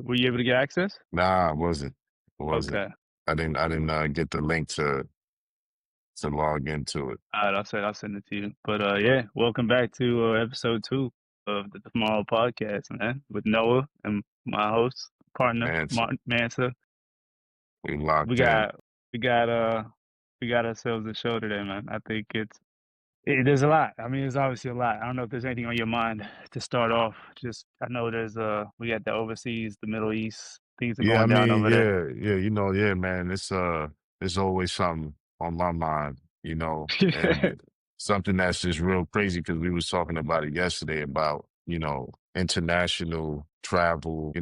Were you able to get access? Nah, I wasn't. It wasn't. Okay. I didn't get the link to log into it. All right, I'll send it to you. But yeah, welcome back to episode 2 of the Tomorrow Podcast, man, with Noah and my host partner Man, Martin Mansa. we We locked in. got we got uh we got ourselves a show today, man. I think there's a lot. I mean, there's obviously a lot. I don't know if there's anything on your mind to start off. Just I know there's we got the overseas, the Middle East, things are Yeah, I going down mean, over there. yeah, man. It's always something on my mind, and something that's just real crazy because we was talking about it yesterday about, international travel,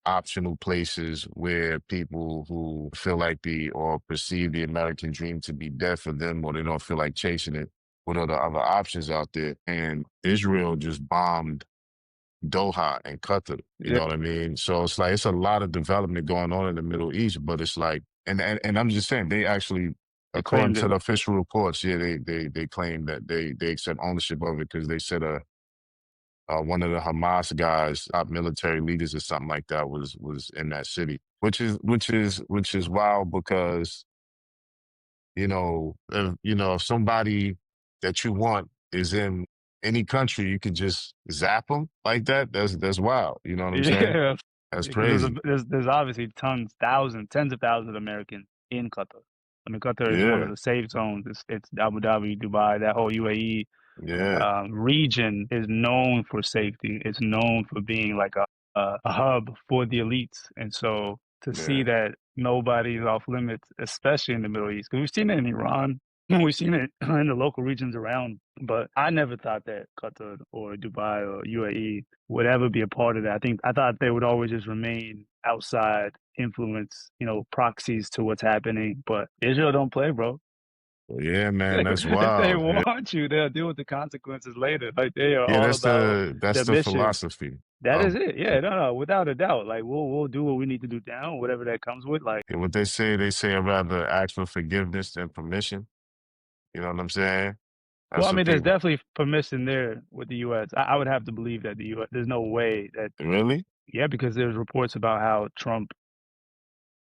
optional places where people who feel like or perceive the American dream to be dead for them, or they don't feel like chasing it. What are the other options out there? And Israel just bombed Doha and Qatar. You Yeah, know what I mean? So it's like it's a lot of development going on in the Middle East, but it's like, and I'm just saying, they actually, they according claimed to it. the official reports, yeah, they claim that they accept ownership of it because they said one of the Hamas guys, military leaders or something like that, was in that city, which is wild because if somebody that you want is in any country, you can just zap them like that. That's wild. You know what I'm saying? Yeah, That's because crazy. there's obviously tens of thousands of Americans in Qatar. I mean, Qatar is one of Yeah, the safe zones. It's Abu Dhabi, Dubai, that whole UAE yeah, region is known for safety. It's known for being like a hub for the elites. And so to see yeah. that nobody's off limits, especially in the Middle East, because we've seen it in Iran, we've seen it in the local regions around, but I never thought that Qatar or Dubai or UAE would ever be a part of that. I thought they would always just remain outside, influence, proxies to what's happening. But Israel don't play, bro. Well, yeah, man, that's If they wild. Yeah, want you, they'll deal with the consequences later. Like they are yeah, all that's about that's their the mission. philosophy That is of it. Yeah, no, without a doubt. Like we'll do what we need to do now, whatever that comes with. Like, what they say. They say I'd rather ask for forgiveness than permission. You know what I'm saying? well, I That's what mean, there's people. definitely permission there with the U.S. I would have to believe that the U.S. There's no way that Really? yeah, because there's reports about how Trump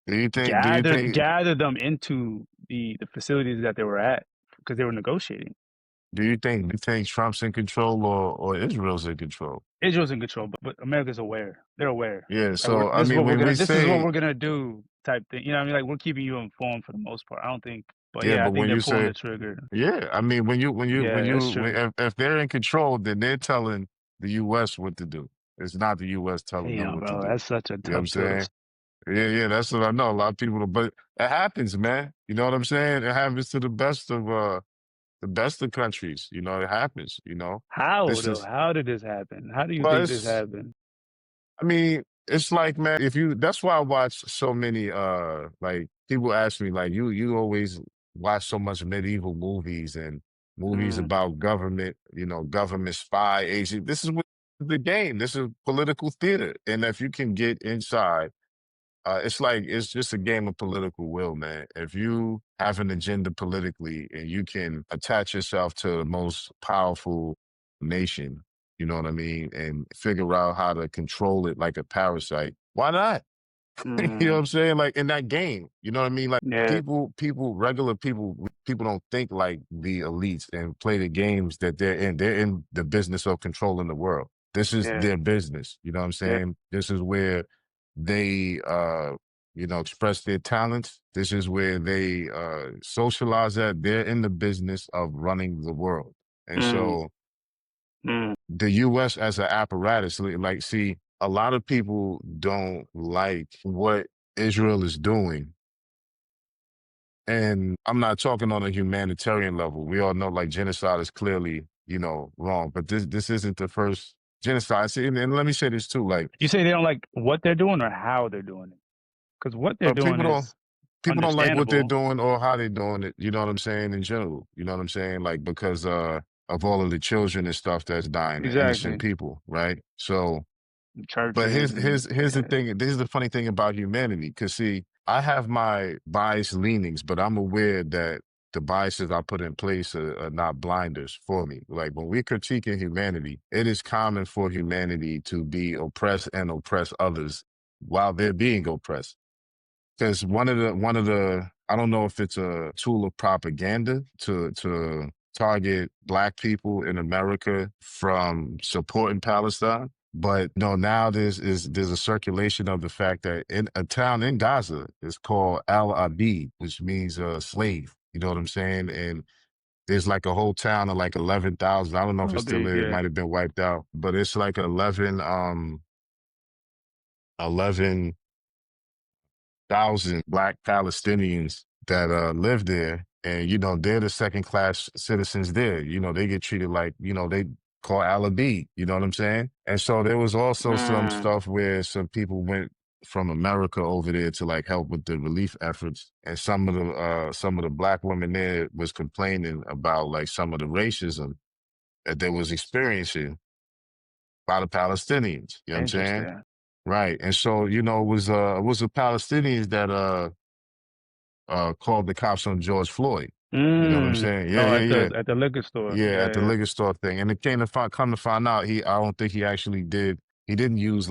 Do you think? Do you think? gathered them into the facilities that they were at because they were negotiating. Do you think Trump's in control or Israel's in control? Israel's in control, but America's aware. They're aware. Yeah. Like So I this is mean, what we're when gonna. we This is what say we're gonna do. Type thing. You know what I mean? Like we're keeping you informed for the most part. I don't think, but yeah, yeah, I but think when they're you pulling say the trigger. yeah, I mean, Yeah, that's true. if they're in control, then they're telling the U.S. what to do. It's not the U.S. telling them Damn, what to bro, do. that's such a You know what I'm tough pill to. saying? Yeah, that's what I know. A lot of people, but it happens, man. You know what I'm saying? It happens to the best of countries. It happens. How This though? is How did this happen? How do you well, think this it's happened? I mean, it's like, man, if you that's why I watch so many like people ask me like you always watch so much medieval movies and movies Mm, about government, government spy agent. This is what the game. This is political theater. And if you can get inside, it's just a game of political will, man. If you have an agenda politically and you can attach yourself to the most powerful nation, you know what I mean, and figure out how to control it like a parasite, why not? You know what mm, I'm saying? Like in that game, you know what I mean? Like yeah, regular people don't think like the elites and play the games that they're in. They're in the business of controlling the world. This is yeah, their business. You know what I'm yeah. saying? This is where they, express their talents. This is where they socialize at. They're in the business of running the world. And Mm, so mm, the U.S. as an apparatus, like, see, a lot of people don't like what Israel is doing. And I'm not talking on a humanitarian level. We all know like genocide is clearly, wrong, but this isn't the first genocide. See, and let me say this too, like, you say they don't like what they're doing or how they're doing it? Because what they're doing people don't is people don't like what they're understandable. doing or how they're doing it, you know what I'm saying, in general. You know what I'm saying? Like because of all of the children and stuff that's dying, the innocent Exactly. people, right? So but Churches and here's the yeah. thing. This is the funny thing about humanity. Because see, I have my biased leanings, but I'm aware that the biases I put in place are not blinders for me. Like when we're critiquing humanity, it is common for humanity to be oppressed and oppress others while they're being oppressed. Because one of the I don't know if it's a tool of propaganda to target Black people in America from supporting Palestine. But no, now there's a circulation of the fact that in a town in Gaza is called Al Abid, which means slave. You know what I'm saying? And there's like a whole town of like 11,000. I don't know if it I'll still be, is. It yeah. might have been wiped out, but it's like 11,000 Black Palestinians that live there. And, they're the second class citizens there. They get treated like, they call Alabi, you know what I'm saying? And so there was also some Mm, stuff where some people went from America over there to like help with the relief efforts. And some of the Black women there was complaining about like some of the racism that they was experiencing by the Palestinians. You know what I'm saying? interesting. Right. And so, it was the Palestinians that called the cops on George Floyd. You know what I'm Mm. saying? Yeah, Oh, yeah, yeah. at the liquor store. Yeah, at the Yeah, liquor store thing. And it come to find out, I don't think he actually he didn't use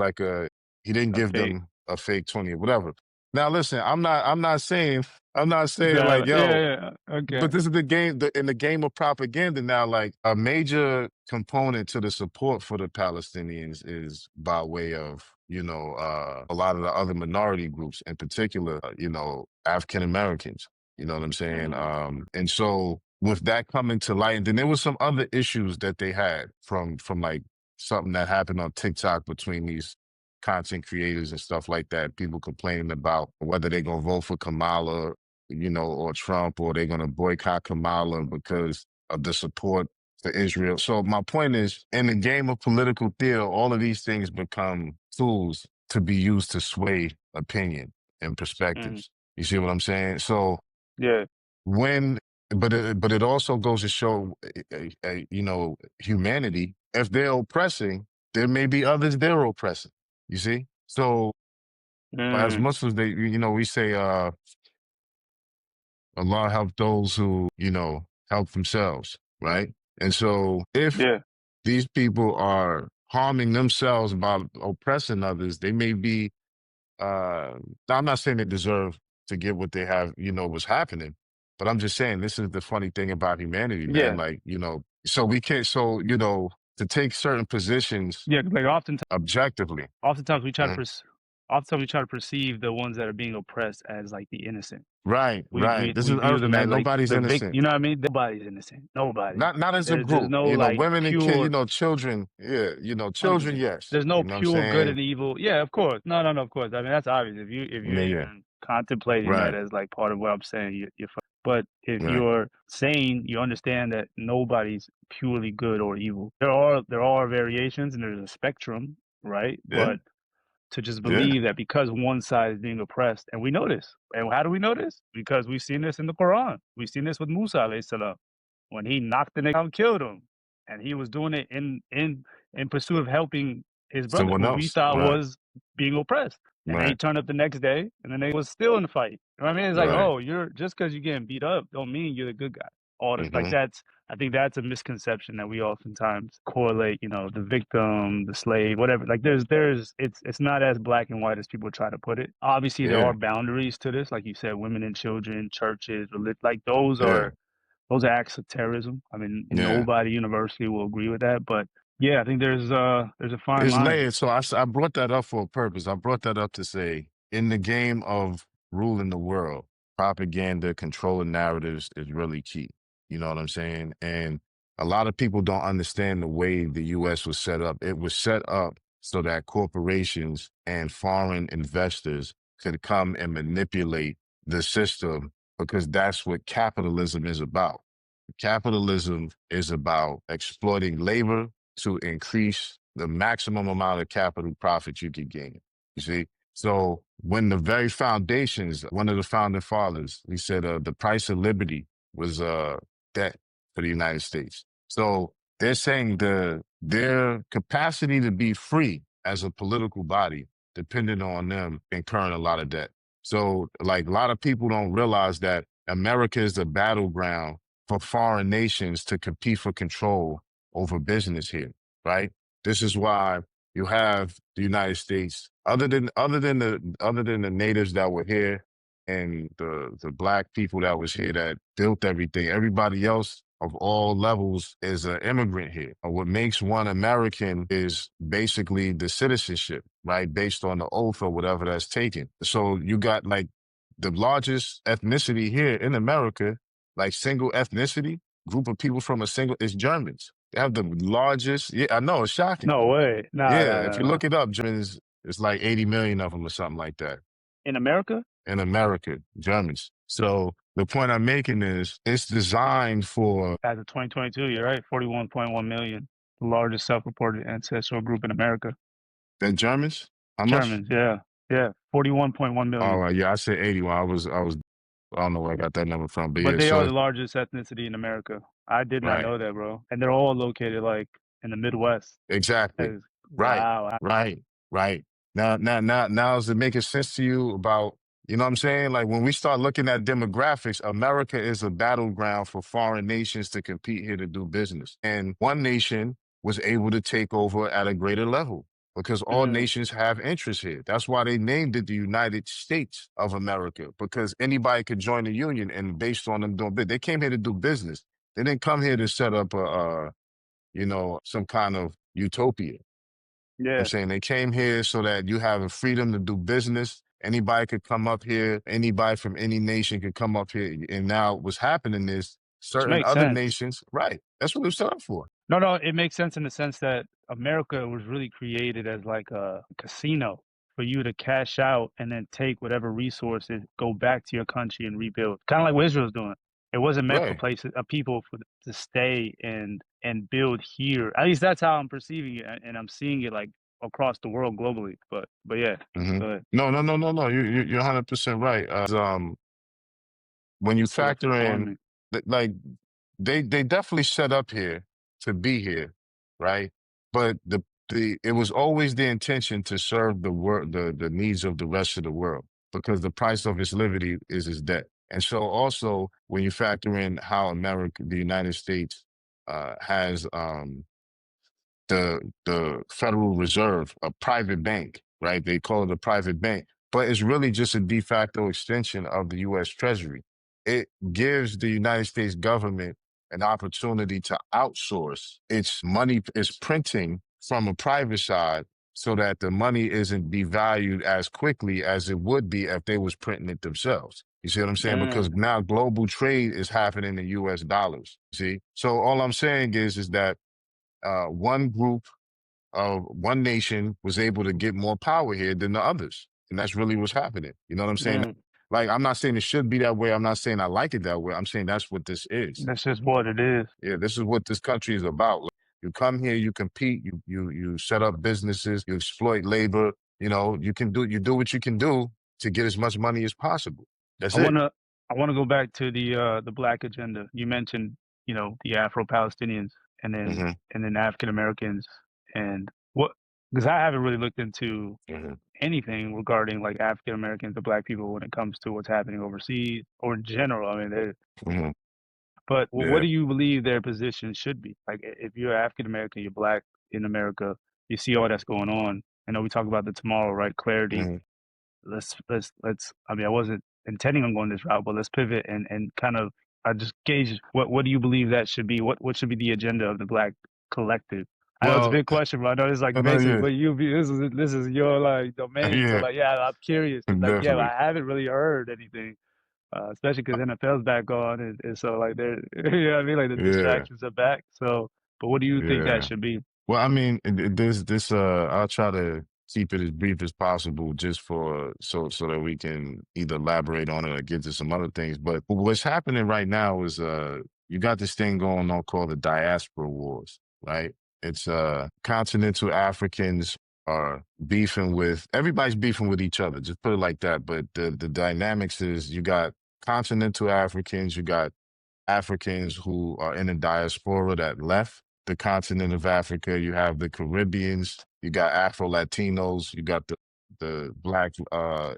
he didn't a give fake. them a fake 20 or whatever. Now listen, I'm not saying like, Exactly. yo, Yeah, yeah. Okay. but this is the game, in the game of propaganda now, like a major component to the support for the Palestinians is by way of, a lot of the other minority groups, in particular, African Americans. You know what I'm saying? Mm, And so with that coming to light, and then there was some other issues that they had from like something that happened on TikTok between these content creators and stuff like that. People complaining about whether they're gonna vote for Kamala, or Trump, or they're going to boycott Kamala because of the support for Israel. So my point is, in the game of political theater, all of these things become tools to be used to sway opinion and mm, perspectives. You see what I'm saying? So yeah. when, but it also goes to show, humanity. If they're oppressing, there may be others they're oppressing. You see? So as Mm, Muslims, we say, Allah help those who, help themselves, right? And so if yeah. these people are harming themselves by oppressing others, they may be, uh, I'm not saying they deserve to get what they have, what's happening, but I'm just saying this is the funny thing about humanity, man. Yeah. Like, so we can't, so, to take certain positions Yeah. Like objectively. oftentimes we try to Mhm. oftentimes we try to perceive the ones that are being oppressed as like the innocent. Right, right. This We is view Earth, them as man. like Nobody's innocent. you know what I mean? Nobody's innocent. Nobody. Not as a There's group, no like women and kids, pure children. Yeah, children, 100%. yes. There's no You know what I'm pure good saying? and evil. Yeah, of course. No, no, no, of course. I mean, that's obvious. If you're Yeah, yeah. even contemplating that Right, as like part of what I'm saying, but if right. you're saying you understand that nobody's purely good or evil, there are variations and there's a spectrum, right? Yeah, But to just yeah. believe that because one side is being oppressed, and we know this, and how do we know this? Because we've seen this in the Quran. We've seen this with Musa alayhi salam when he knocked the nigga out and killed him, and he was doing it in pursuit of helping his brother, Someone who we else. thought Right, was being oppressed. And then he right, turned up the next day, and then they was still in the fight. You know what I mean? It's like, right. oh, you're just because you're getting beat up, don't mean you're the good guy. Mm-hmm. I think that's a misconception that we oftentimes correlate. You know, the victim, the slave, whatever. Like, it's not as black and white as people try to put it. Obviously, there Yeah, are boundaries to this, like you said, women and children, churches, like yeah, those are acts of terrorism. I mean, yeah. nobody universally will agree with that, but yeah, I think there's a fine It's line. layered. So I brought that up for a purpose. I brought that up to say, in the game of ruling the world, propaganda, controlling narratives is really key. You know what I'm saying? And a lot of people don't understand the way the U.S. was set up. It was set up so that corporations and foreign investors could come and manipulate the system, because that's what capitalism is about. Capitalism is about exploiting labor to increase the maximum amount of capital profit you can gain. You see? So when the very foundations, one of the founding fathers, he said the price of liberty was debt for the United States. So they're saying their capacity to be free as a political body depended on them incurring a lot of debt. So like a lot of people don't realize that America is the battleground for foreign nations to compete for control over business here, right? This is why you have the United States. Other than the natives that were here and the black people that was here that built everything, everybody else of all levels is an immigrant here. What makes one American is basically the citizenship, right? Based on the oath or whatever that's taken. So you got like the largest ethnicity here in America, like single ethnicity, group of people from a single, is Germans. They have the largest, yeah, I know, it's shocking. No way. Nah, nah, Yeah, if nah, you nah. look it up, Germans, it's like 80 million of them or something like that In America, in America, Germans. So the point I'm making is it's designed for as of 2022, you're right, 41.1 million, the largest self-reported ancestral group in America. the Germans. How much? Germans, yeah, yeah, 41.1 Oh, million. yeah, I said 80. Well, I don't know where I got that number from, but But yeah, they are so the largest ethnicity in America. I did not right. know that, bro. And they're all located like in the Midwest. That Exactly. is Right. wow. Right. Right. Now, does it make sense to you about, you know what I'm saying? Like when we start looking at demographics, America is a battleground for foreign nations to compete here to do business. And one nation was able to take over at a greater level because all Mm, nations have interests here. That's why they named it the United States of America, because anybody could join the union and based on them doing business. They came here to do business. They didn't come here to set up some kind of utopia. I'm yeah, saying they came here so that you have a freedom to do business. Anybody could come up here. Anybody from any nation could come up here. And now what's happening is which certain makes other sense. nations, right? That's what it was set up for. No, no, it makes sense in the sense that America was really created as like a casino for you to cash out and then take whatever resources, go back to your country and rebuild. Kind of like what Israel's doing. It wasn't meant for Right. places, people to stay and build here. At least that's how I'm perceiving it, and I'm seeing it like across the world globally. But yeah, hmm go ahead. No. You're 100% right. When you Yeah, factor in farming. like they definitely set up here to be here, right? But the it was always the intention to serve the world, the needs of the rest of the world, because the price of its liberty is its debt. And so also when you factor in how America, the United States, has the Federal Reserve, a private bank, right? They call it a private bank, but it's really just a de facto extension of the U.S. Treasury. It gives the United States government an opportunity to outsource its money, its printing from a private side, so that the money isn't devalued as quickly as it would be if they was printing it themselves. You see what I'm saying? Because Mm, now global trade is happening in U.S. dollars. See, so all I'm saying is that one group of one nation was able to get more power here than the others. And that's really what's happening. You know what I'm saying? mm. Like, I'm not saying it should be that way. I'm not saying I like it that way. I'm saying that's what this is. That's just what it is. Yeah, this is what this country is about. Like, you come here, you compete, you set up businesses, you exploit labor. You do what you can do to get as much money as possible. That's I it. wanna I wanna go back to the black agenda. You mentioned, the Afro-Palestinians and then hmm and then African Americans and what because I haven't really looked into hmm anything regarding like African Americans or black people when it comes to what's happening overseas or in general. I mean, hmm but what Yeah. do you believe their position should be? Like, if you're African American, you're black in America, you see all that's going on. I know we talk about the tomorrow, right? Clarity. hmm Let's I mean, I wasn't intending on going this route, but let's pivot and kind of I just gauge what do you believe that should be? What should be the agenda of the black collective? I know it's a Well, big question, but I know it's like no, basic, yeah, but this is your like domain. So yeah, like, yeah, I'm curious because like, yeah, definitely, I haven't really heard anything, especially because NFL's back on, and so like there, you know what I mean, like the yeah, distractions are back. So, but what do you think that yeah. should be? Well, I mean, I'll try to keep it as brief as possible, just for so that we can either elaborate on it or get to some other things. But what's happening right now is you got this thing going on called the diaspora wars, right? It's continental Africans are beefing with everybody's beefing with each other. Just put it like that. But the dynamics is you got continental Africans, you got Africans who are in the diaspora that left the continent of Africa. You have the Caribbeans, you got Afro Latinos, you got the Black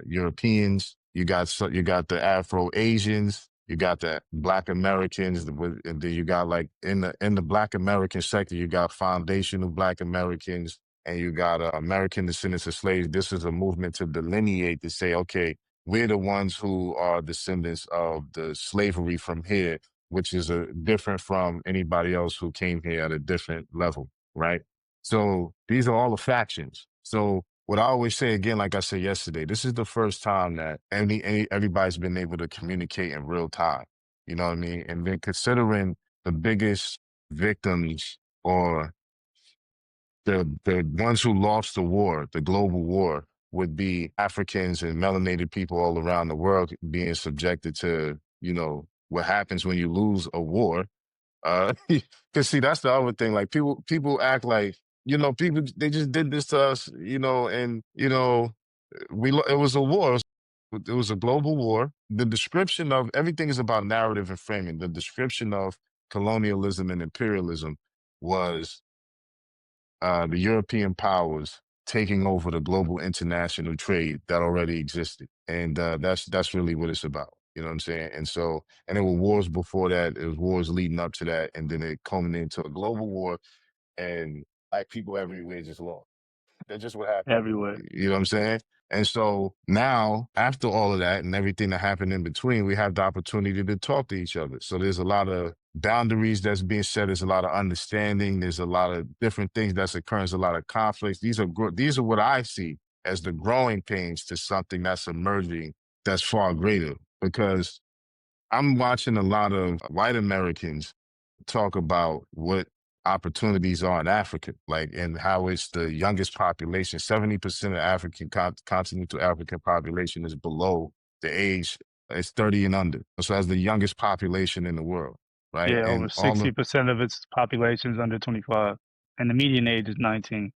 Europeans, you got the Afro Asians, you got the Black Americans, and then you got like in the Black American sector, you got foundational Black Americans. and you got American descendants of slaves. This is a movement to delineate, to say, okay, we're the ones who are descendants of the slavery from here, which is different from anybody else who came here at a different level, right? So these are all the factions. So what I always say again, like I said yesterday, this is the first time that everybody's been able to communicate in real time. You know what I mean? And then considering the biggest victims, or the ones who lost the war, the global war, would be Africans and melanated people all around the world being subjected to, what happens when you lose a war. Cause see, that's the other thing. Like people act like, people, they just did this to us, and, it was a war. It was a global war. The description of everything is about narrative and framing. The description of colonialism and imperialism was the European powers taking over the global international trade that already existed. And that's really what it's about. You know what I'm saying? And so, and there were wars before that. It was wars leading up to that. And then it culminated into a global war, and black people everywhere just lost. That's just what happened. everywhere. You know what I'm saying? And so now, after all of that and everything that happened in between, we have the opportunity to talk to each other. So there's a lot of boundaries that's being set. There's a lot of understanding. There's a lot of different things that's occurring. There's a lot of conflicts. These are what I see as the growing pains to something that's emerging that's far greater. Because I'm watching a lot of white Americans talk about what opportunities are in Africa, like, and how it's the youngest population. 70% of African continental African population is below the age, it's 30 and under. So that's the youngest population in the world, right? Yeah, over And all of, 60% of its population is under 25, and the median age is 19.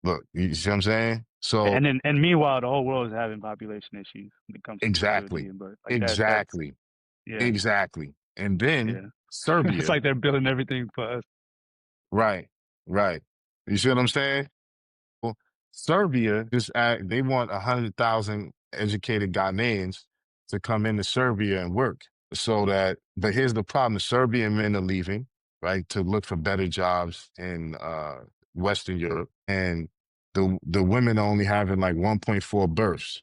look, you see what I'm saying? Yeah, So and meanwhile, the whole world is having population issues when it comes to fertility exactly, and birth. Like that's exactly, yeah, exactly. And then yeah. It's Serbia, like they're building everything for us. right, right. You see what I'm saying? Well, Serbia they want 100,000 educated Ghanaians to come into Serbia and work. So that, but here's the problem: the Serbian men are leaving, right, to look for better jobs in Western Europe, and the women are only having like 1.4 births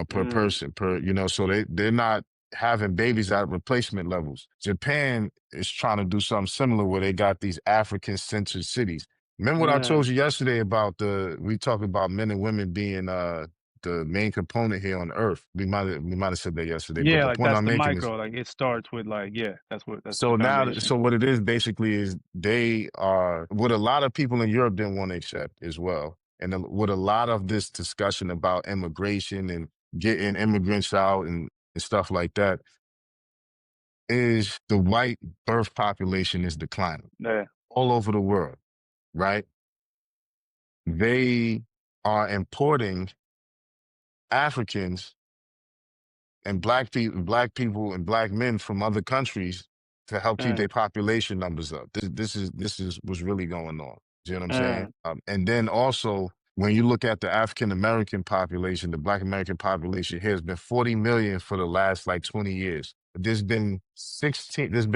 per Mm, person so they're not having babies at replacement levels. Japan is trying to do something similar where they got these African centered cities. Remember what I yeah, told you yesterday about we talked about men and women being the main component here on earth. We might have said that yesterday, but yeah. the Like point that's I'm the making is, micro. Like it starts with like yeah. That's the so now, foundation. so what it is basically is they are what a lot of people in Europe didn't want to accept as well. And with a lot of this discussion about immigration and getting immigrants out and stuff like that, is the white birth population is declining Yeah, all over the world, right? They are importing Africans and black people and black men from other countries to help keep yeah, their population numbers up. This is what's really going on. Do you know what I'm yeah, saying? And then also, when you look at the African American population, the Black American population here has been 40 million for the last like 20 years. There's been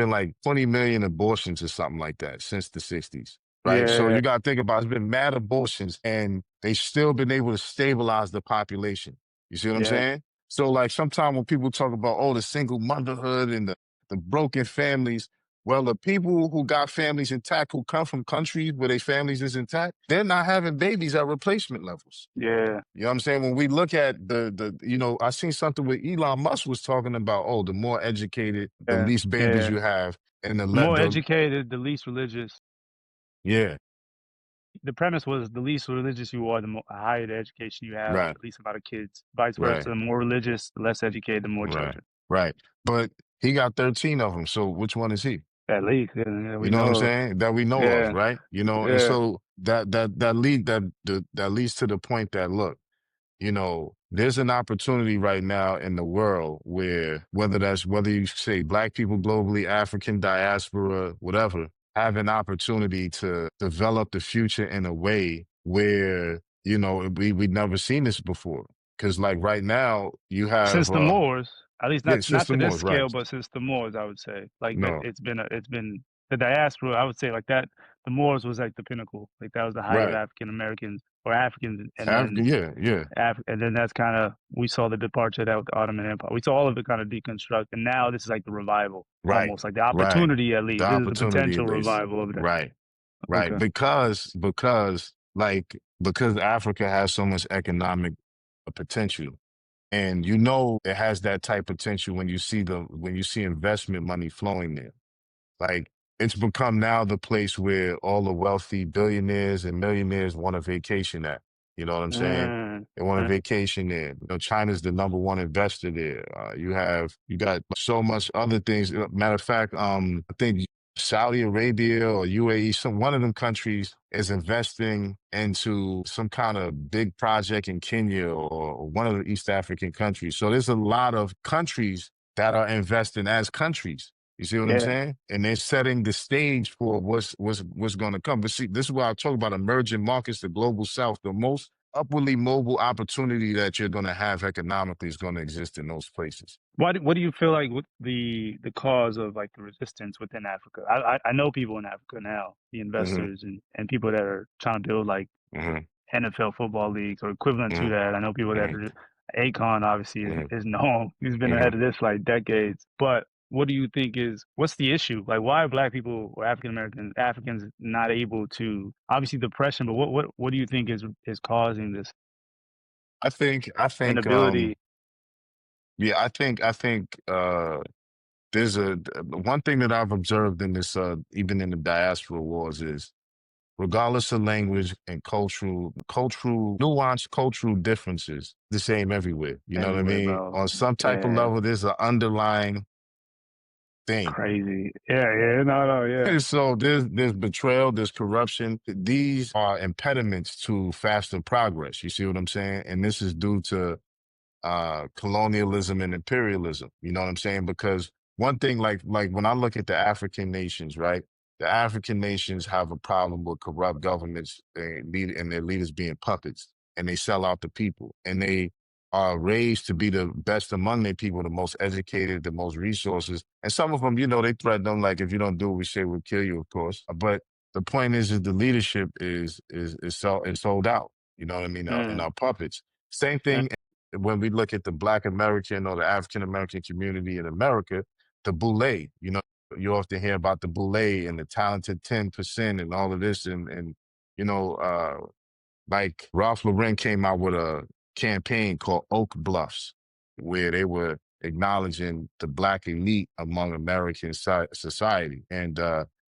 like 20 million abortions or something like that since the 60s. Right. So yeah, you gotta think about, it's been mad abortions and they still been able to stabilize the population. You see what I'm yeah. saying? So like sometimes when people talk about, oh, the single motherhood and the broken families, well, the people who got families intact, who come from countries where their families is intact, they're not having babies at replacement levels. Yeah, You know what I'm saying? When we look at I seen something where Elon Musk was talking about, oh, the more educated, the yeah, least babies yeah. you have, and The more educated, the least religious. yeah, The premise was the least religious you are, the more higher the education you have, right, the least amount of kids. Vice right, versa, the more religious, the less educated, the more right, children. right. But he got 13 of them. So which one is he? At least, yeah, yeah, we You know what I'm know. saying? That we know of, Yeah, right? And yeah. so that leads to the point that, look, there's an opportunity right now in the world where whether you say black people globally, African diaspora, whatever, have an opportunity to develop the future in a way where, we've never seen this before. Cause like right now you have Since the Moors, at least yeah, not to system this was right. scale, but since the Moors, I would say like that No. it's been the diaspora, I would say like that, the Moors was like the pinnacle. Like that was the height of Right. African Americans or Africans, and then African, yeah, yeah. and then that's kind of we saw the departure of that with the Ottoman Empire. We saw all of it kind of deconstruct, and now this is like the revival, Right. almost like the Right. opportunity at The least. This is the opportunity potential at least. revival of that. Right. Right. Okay. Because Africa has so much economic potential. And you know it has that type potential when you see investment money flowing there. Like it's become now the place where all the wealthy billionaires and millionaires want a vacation at. You know what I'm saying? Mm, They want a mm, vacation there. You know, China's the number one investor there. You got so much other things. Matter of fact, I think Saudi Arabia or UAE, one of them countries is investing into some kind of big project in Kenya or one of the East African countries. So there's a lot of countries that are investing as countries. You see what I'm yeah. saying? And they're setting the stage for what's going to come. But see, this is why I talk about emerging markets, the global south. The most upwardly mobile opportunity that you're going to have economically is going to exist in those places. What do you feel like with the cause of like the resistance within Africa? I know people in Africa now, the Hmm. investors and people that are trying to build like Hmm. NFL football leagues or equivalent to Hmm. that. I know people that Hmm. are Akon obviously Hmm. is known. He's been Hmm. ahead of this for like decades. But what do you think what's the issue? Like why are Black people or African Americans, Africans not able to obviously depression, but what do you think is causing this I think, inability? yeah, I think, there's one thing that I've observed in this, even in the diaspora wars is regardless of language and cultural nuance, cultural differences, the same everywhere. You know what I Everywhere, mean? bro. On some type of Yeah. level, there's an underlying thing. Crazy. Yeah, yeah, no, yeah. So there's betrayal, there's corruption. These are impediments to faster progress. You see what I'm saying? And this is due to colonialism and imperialism. You know what I'm saying? Because one thing, like when I look at the African nations, right? The African nations have a problem with corrupt governments and their leaders being puppets, and they sell out the people, and they are raised to be the best among their people, the most educated, the most resources. And some of them, you know, they threaten them like, if you don't do what we say, we'll kill you, of course. But the point is the leadership is sold out. You know what I mean? And Mm, our puppets. Same mm, thing when we look at the Black American or the African American community in America, the boule, you know, you often hear about the boule and the talented 10% and all of this. And you know, like Ralph Lauren came out with a campaign called Oak Bluffs, where they were acknowledging the Black elite among American society. And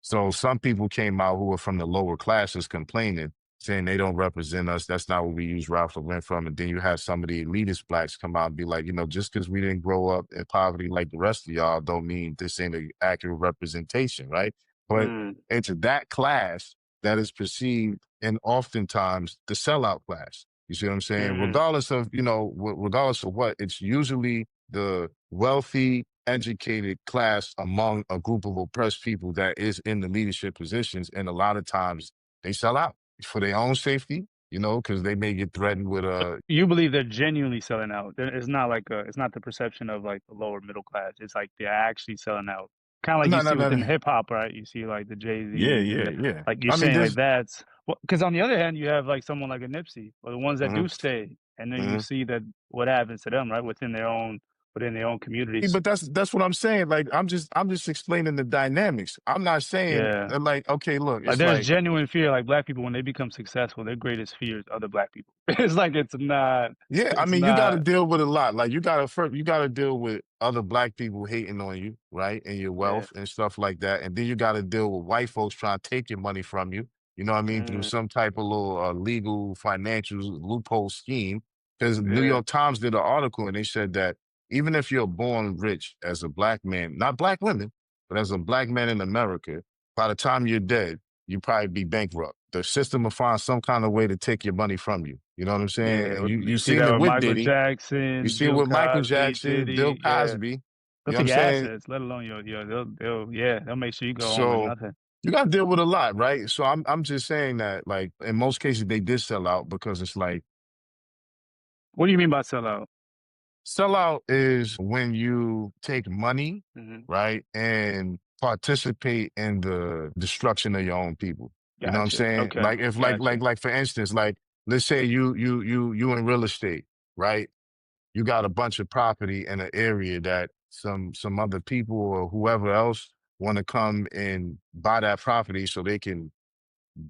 so some people came out who were from the lower classes complaining, saying they don't represent us. That's not what we use Ralph Lauren from. And then you have some of the elitist Blacks come out and be like, you know, just because we didn't grow up in poverty like the rest of y'all don't mean this ain't an accurate representation, right? But mm, it's that class that is perceived and oftentimes the sellout class. You see what I'm saying? mm. Regardless of, you know, regardless of what, it's usually the wealthy, educated class among a group of oppressed people that is in the leadership positions. And a lot of times they sell out for their own safety, you know, because they may get threatened with a. You believe they're genuinely selling out. It's not like it's not the perception of like the lower middle class. It's like they're actually selling out. Kind of like you No, no, see no, within no. hip hop, right? You see like the Yeah, Jay-Z's and yeah, yeah. like you're I mean, saying like there's. that's because on the other hand, you have like someone like a Nipsey or the ones that Mhm, do stay, and then you mhm. see that what happens to them, right? Within their own communities. But that's what I'm saying. Like I'm just explaining the dynamics. I'm not saying Yeah. like, okay, look, Like it's there's like. genuine fear, like Black people when they become successful, their greatest fear is other Black people. It's like Yeah, I it's mean, you got to not, deal with a lot. Like you got to deal with other Black people hating on you, right, and your yeah. wealth and stuff like that, and then you got to deal with white folks trying to take your money from you. You know what I mean, through Mm, some type of little legal financial loophole scheme. Because New yeah. York Times did an article and they said that even if you're born rich as a Black man, not Black women, but as a Black man in America, by the time you're dead, you probably be bankrupt. The system will find some kind of way to take your money from you. You know what I'm saying? Yeah, And you you see seen that it with with Michael Diddy. You Jackson, see it Bill with Michael Cosby, Jackson, Bill Diddy. Yeah, Cosby. You they'll know what I'm take your saying? assets, let alone your. They'll make sure you go home with So nothing. you got to deal with a lot, right? So I'm just saying that, like in most cases, they did sell out because it's like What do you mean by sellout? sellout is when you take money, Hmm. right, and participate in the destruction of your own people. You know what I'm Gotcha. saying? Okay. Like if Gotcha. like for instance, like let's say you in real estate, right? You got a bunch of property in an area that some other people or whoever else want to come and buy that property so they can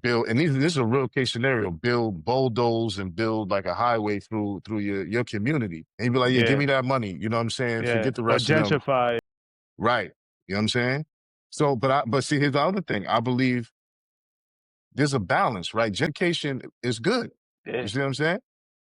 build, and this is a real case scenario, build bulldoze and build like a highway through your community. And you be like, yeah, give Yeah. me that money. You know what I'm saying? Yeah. Forget the Or rest of them. gentrify. Right. You know what I'm saying? So, but see, here's the other thing. I believe there's a balance, right? Gentrification is good. You Yeah. see what I'm saying?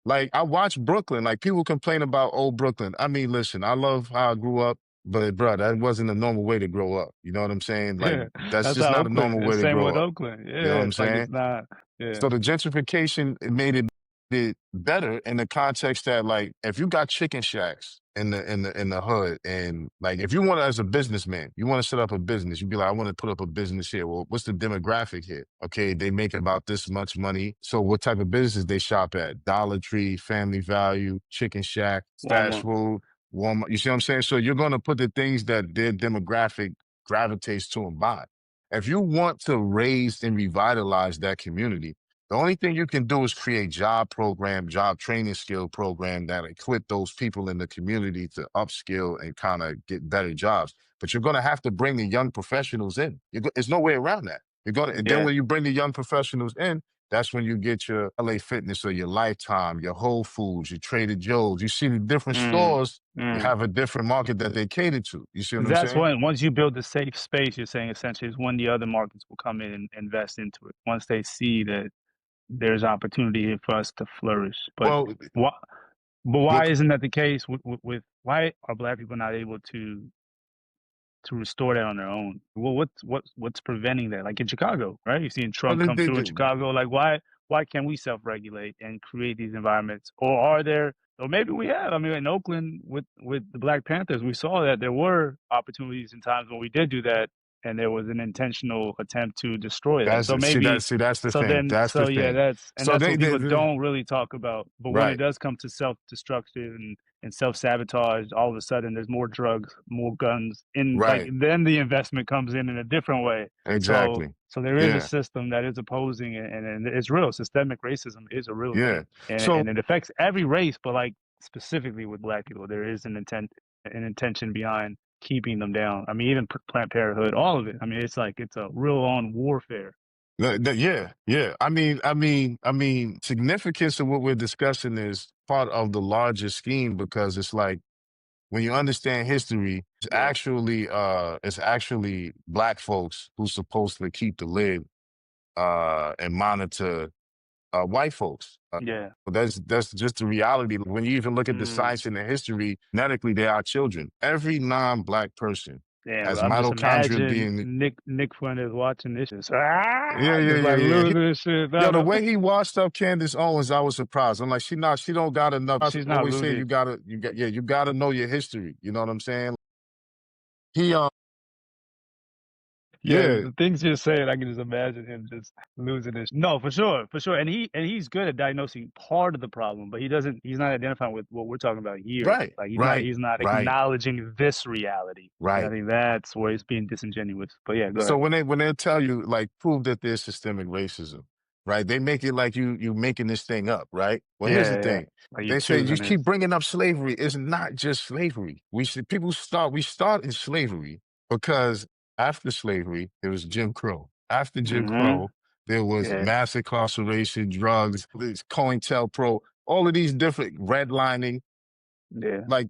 Like I watch Brooklyn, like people complain about old Brooklyn. I mean, listen, I love how I grew up, but bro, that wasn't a normal way to grow up. You know what I'm saying? Like Yeah. that's That's just how not a Oakland. normal way It's to same grow with up. Oakland. You know what Yeah. I'm It's like saying? it's not. Yeah. So the gentrification it made it better in the context that like if you got chicken shacks in the hood and like if you want to as a businessman, you want to set up a business, you'd be like, I want to put up a business here. Well, what's the demographic here? Okay, they make about this much money. So what type of business they shop at? Dollar Tree, Family Value, Chicken Shack, fast Walmart. food, Walmart. You see what I'm saying? So you're gonna put the things that their demographic gravitates to and buy. If you want to raise and revitalize that community, the only thing you can do is create job program, job training skill program that equip those people in the community to upskill and kind of get better jobs. But you're going to have to bring the young professionals in. There's no way around that. You're going to, and then Yeah. when you bring the young professionals in, that's when you get your LA Fitness or your Lifetime, your Whole Foods, your Trader Joe's. You see the different Mm. stores, you Mm. have a different market that they cater to. You see what 'Cause I'm that's saying? when once you build the safe space, you're saying essentially is when the other markets will come in and invest into it. Once they see that there's opportunity here for us to flourish. But Well, why? But why look, isn't that the case with why are Black people not able to restore that on their own? Well, what's preventing that? Like in Chicago, right? You've seen well, Trump come through in Chicago. Like why can't we self-regulate and create these environments? Or are there or maybe we have. I mean, in Oakland with the Black Panthers, we saw that there were opportunities and times when we did do that, and there was an intentional attempt to destroy that. So maybe that's the thing. That's the yeah, thing. So that's what people they don't really talk about. But when it right. does come to self-destruction and self-sabotage, all of a sudden there's more drugs, more guns, in like Right. then the investment comes in a different way. So Exactly. so there is a Yeah. system that is opposing and it's real. Systemic racism is a real Yeah. thing. So And it affects every race, but like specifically with Black people, there is an intention behind keeping them down. I mean, even Planned Parenthood, all of it. I mean, it's like it's a real on warfare. yeah, yeah. I mean, significance of what we're discussing is part of the larger scheme because it's like when you understand history, Yeah. it's actually Black folks who's supposed to keep the lid and monitor white folks. Yeah. But that's just the reality. When you even look at the Mm. science and the history, genetically they are children. Every non-Black person Yeah, has but I'm just mitochondria imagine DNA. Nick Fuentes watching this, just Yeah, yeah, just yeah, like yeah. losing his shit. Yo, No, the no, way he washed up Candace Owens, I was surprised. I'm like, she don't got enough. I she's not always say rooted. you gotta know your history. You know what I'm saying? He, Yeah, yeah, the things you're saying, I can just imagine him just losing his. No, for sure, for sure. And he's good at diagnosing part of the problem, but he's not identifying with what we're talking about here. right, Like right, he's not right, acknowledging this reality. And I right. think that's where he's being disingenuous. But yeah, go So ahead. when they tell you like prove that there's systemic racism, right? They make it like you making this thing up, right? Well, here's the Yeah, yeah. thing. Like you're They say you choosing keep this. bringing up slavery. It's not just slavery. We start in slavery because after slavery there was Jim Crow. After Jim Hmm. Crow there was Yeah, mass incarceration, drugs, this COINTELPRO, all of these different redlining. yeah. Like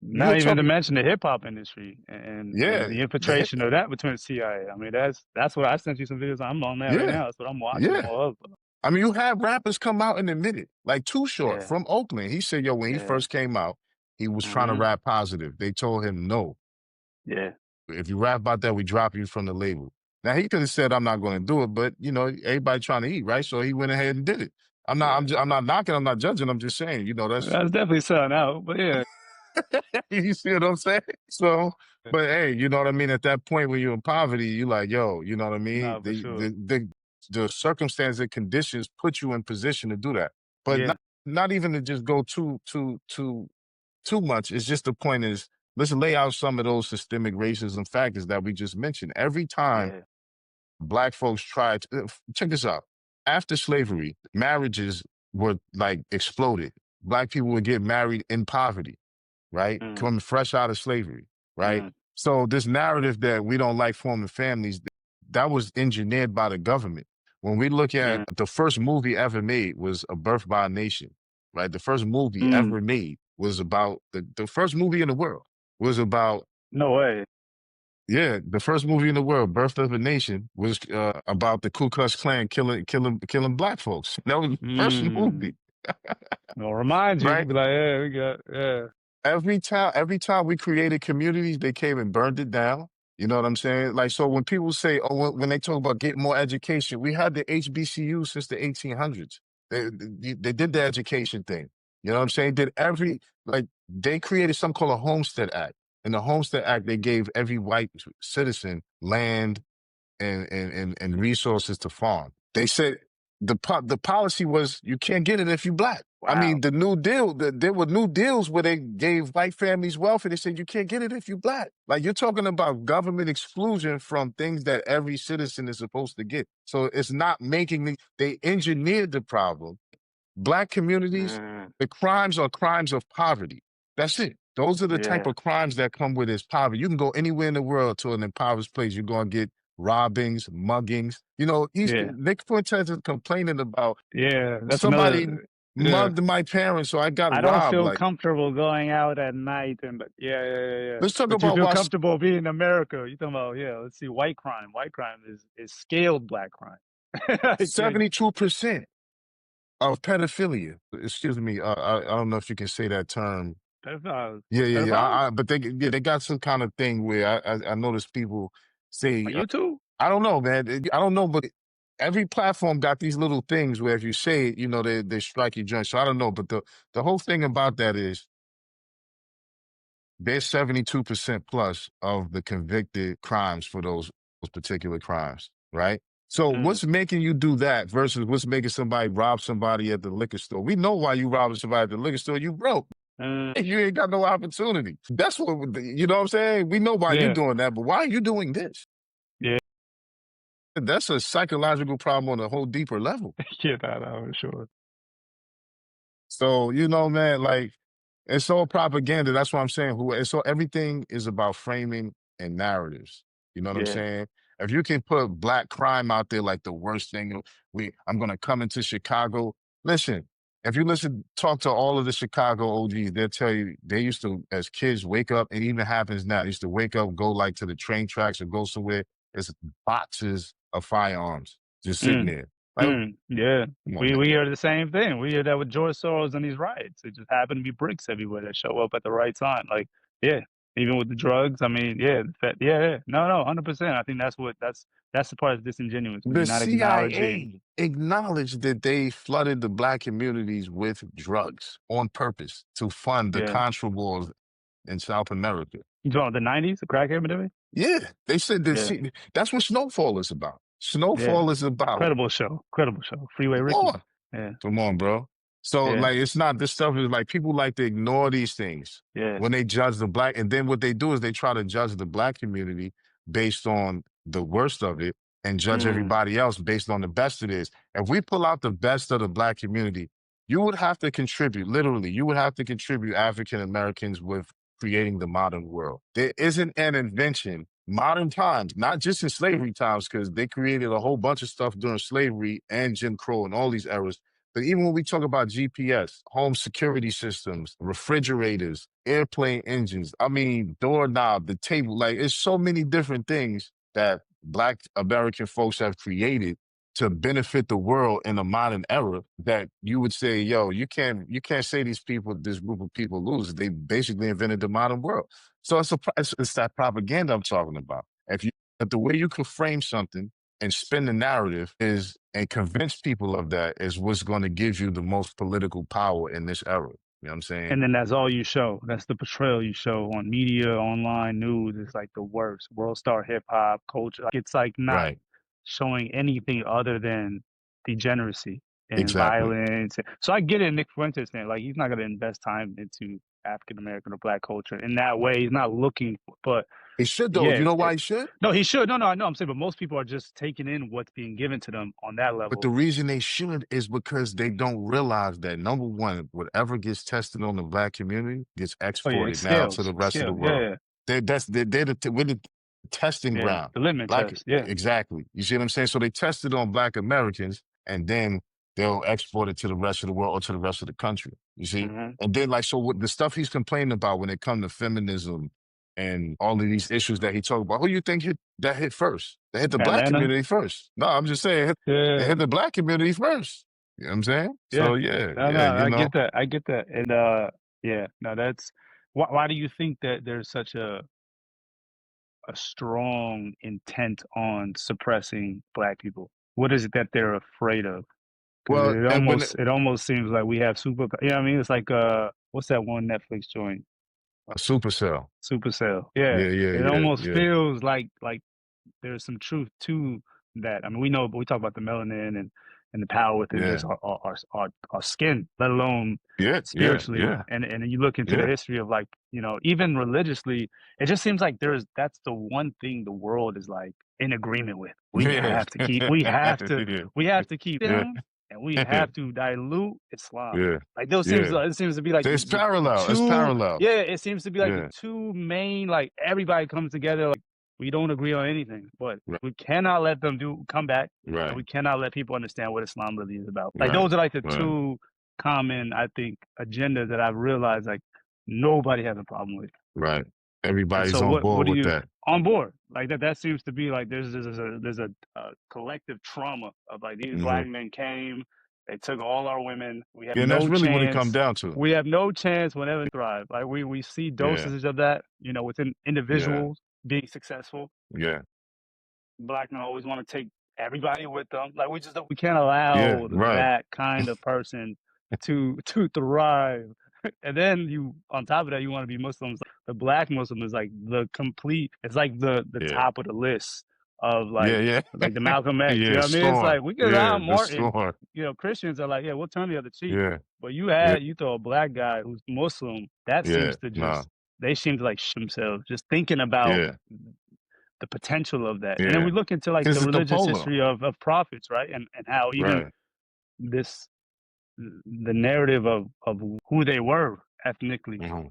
you're Not even to talking, mention the hip hop industry and yeah, the the hip, infiltration of that between the CIA. I mean, that's what I sent you some videos. I'm on that right yeah, now. That's what I'm watching yeah. more of. I mean, you have rappers come out and admit it. Like Too Short Yeah, from Oakland. He said, yo, when he yeah. first came out, he was trying to Hmm. rap positive. They told him, no, Yeah, if you rap about that, we drop you from the label. Now he could have said, I'm not going to do it, but you know, everybody trying to eat, right? So he went ahead and did it. yeah. I'm not knocking, I'm not judging. I'm just saying, you know, that's, That's definitely selling out. But yeah, you see what I'm saying? So, but hey, you know what I mean? At that point when you're in poverty, you like, yo, you know what I mean? no, for sure. The circumstances and conditions put you in position to do that. But Yeah, not even to just go too much. It's just the point is let's lay out some of those systemic racism factors that we just mentioned. Every time Yeah. black folks tried to, check this out. After slavery, marriages were like exploded. Black people would get married in poverty, right? Mm, Coming fresh out of slavery, right? mm, So this narrative that we don't like forming families, that was engineered by the government. When we look at mm, the first movie ever made was A Birth by a Nation, right? The first movie mm. ever made was about the first movie in the world was about, No way. yeah, the first movie in the world, Birth of a Nation, was about the Ku Klux Klan killing black folks. That was the first Mm. movie, It'll remind you. right? Be like, yeah, we got, yeah. Every time we created communities, they came and burned it down. You know what I'm saying? Like, so when people say, oh, when they talk about getting more education, we had the HBCU since the 1800s. They did the education thing. You know what I'm saying? They created something called a Homestead Act. In the Homestead Act, they gave every white citizen land and resources to farm. They said the policy was you can't get it if you black. I Wow. mean, the New Deal, there were new deals where they gave white families welfare. They said you can't get it if you black. Like you're talking about government exclusion from things that every citizen is supposed to get. So it's not they engineered the problem. Black communities, Mm, the crimes are crimes of poverty. That's it. Those are the type yeah. of crimes that come with this poverty. You can go anywhere in the world to an impoverished place. You're going to get robbings, muggings. You know, Yeah. Nick Fuentes is complaining about Yeah. That's somebody another. Yeah. mugged my parents, so I got I don't robbed. feel Like, comfortable going out at night and yeah. let's talk But you about feel why comfortable being in America. You talking about, yeah, let's see, white crime. White crime is scaled black crime. Like, yeah, 72% of pedophilia. Excuse me. I don't know if you can say that term. pedophiles. Yeah. Pedophiles? But they got some kind of thing where I notice people On say, YouTube? I don't know, man. I don't know, but every platform got these little things where if you say it, you know, they strike your joint. So I don't know, but the whole thing about that is there's 72% plus of the convicted crimes for those particular crimes, right? So Mm, what's making you do that versus what's making somebody rob somebody at the liquor store? We know why you robbing somebody at the liquor store. You broke. mm, You ain't got no opportunity. That's you know what I'm saying? We know why you're yeah. doing that, but why are you doing this? Yeah. That's a psychological problem on a whole deeper level. Yeah, for sure. So, you know, man, like it's all propaganda. That's what I'm saying. Everything is about framing and narratives. You know what I'm Yeah. saying? If you can put black crime out there like the worst thing, I'm gonna come into Chicago. Listen, if you talk to all of the Chicago OGs, they'll tell you they used to, as kids, wake up, and even happens now, they used to wake up, go like to the train tracks or go somewhere. There's boxes of firearms just sitting Mm, there. Like, yeah. come on, We man. hear the same thing. We hear that with George Soros and these riots. It just happen to be bricks everywhere that show up at the right time. Like, yeah, even with the drugs. I mean, yeah, yeah. No, 100%. I think that's the part that's disingenuous when The you're not acknowledging. CIA acknowledged that they flooded the black communities with drugs on purpose to fund the Yeah, Contra wars in South America. you talking about the '90s, the crack epidemic? Yeah, they said that. Yeah, See, that's what Snowfall is about. yeah. Snowfall is about, Credible show. Freeway come Ricky. on, Yeah, come on, bro. So yeah, like, it's not this stuff is like people like to ignore these things yeah. when they judge the black, and then what they do is they try to judge the black community based on the worst of it and judge Mm, everybody else based on the best it is. If we pull out the best of the black community, you would have to contribute, literally, you would have to contribute African Americans with creating the modern world. There isn't an invention, modern times, not just in slavery times, because they created a whole bunch of stuff during slavery and Jim Crow and all these eras. But even when we talk about GPS, home security systems, refrigerators, airplane engines, I mean, doorknob, the table, like it's so many different things that Black American folks have created to benefit the world in a modern era that you would say, yo, you can't say this group of people lose. They basically invented the modern world. So it's that propaganda I'm talking about. If the way you can frame something and spin the narrative is and convince people of that is what's going to give you the most political power in this era. You know what I'm saying? and then that's all you show. That's the portrayal you show on media, online news. It's like the worst. World star hip hop culture. Like, it's like not Right. showing anything other than degeneracy and Exactly. violence. So I get it, Nick Fuentes thing. Like he's not gonna invest time into African American or Black culture in that way. He's not looking, but He should though. yeah, You know why he should? no, he should. No, no, I know. I'm saying, but most people are just taking in what's being given to them on that But level. the reason they should is because they don't realize that number one, whatever gets tested on the Black community gets Oh yeah, exported now to scales, the rest of the scales. world. Yeah, We're the testing yeah, ground. the litmus Black, test. Yeah. exactly. You see what I'm saying? So they test it on Black Americans, and then they'll export it to the rest of the world or to the rest of the country. You see, Mm-hmm. and then like so, what the stuff he's complaining about when it comes to feminism and all of these issues that he talked about, who you think hit first? That hit the Black Atlanta. community first. No, I'm just saying it Yeah, hit the Black community first. You know what I'm saying? yeah. So yeah, No, no, yeah, you I know. get that. I get that. And yeah, no, that's why do you think that there's such a strong intent on suppressing Black people? What is it that they're afraid of? Because Well, and when it almost seems like we have super. You know what I mean? It's like what's that one Netflix joint? Supercell. Supercell. Yeah, Yeah, yeah, it yeah, almost yeah, feels like there's some truth to that. I mean, we know, but we talk about the melanin and the power within yeah, just our skin, let alone yeah, yeah, spiritually. yeah, And you look into the yeah, history of like, you know, even religiously, it just seems like that's the one thing the world is like in agreement with. yeah, We have to keep yeah, them, and we yeah, have to dilute Islam. yeah, Like those seems yeah. it seems to be like It's the parallel. It's two, parallel. yeah, it seems to be like the Yeah, two main, like everybody comes together, like we don't agree on anything, but right, we cannot let them come back, and right, we cannot let people understand what Islam really is about. Like right, those are like the right, two common, I think, agendas that I've realized like nobody has a problem with. right. And Everybody's so on what board do with you that. on board? Like that seems to be like there's a collective trauma of like these Hmm. Black men came, they took all our women, we have Yeah, and that's no really what it comes chance. down to. We have no chance whenever we thrive. Like we see Yeah, dosages of that, you know, within yeah, individuals being successful. yeah, Black men always want to take everybody with them. Like we can't yeah, allow right. that kind of person to thrive. And then you on top of that you want to be Muslims. The Black Muslim is like the complete. It's like the Yeah, top of the list of yeah, yeah, like the Malcolm X. You yeah. know what I mean? It's Storm. like we can allow Yeah, the Martin. storm. You know, Christians are like, yeah, we'll turn the other cheek. Yeah, But yeah, you throw a Black guy who's Muslim, that yeah. seems to Nah, just they seem to like shit themselves just thinking about yeah, the potential of that. And then yeah. we look into like Because the it's the religious polo. history of prophets, right? And how even Right. this the narrative of who they were ethnically, Hmm.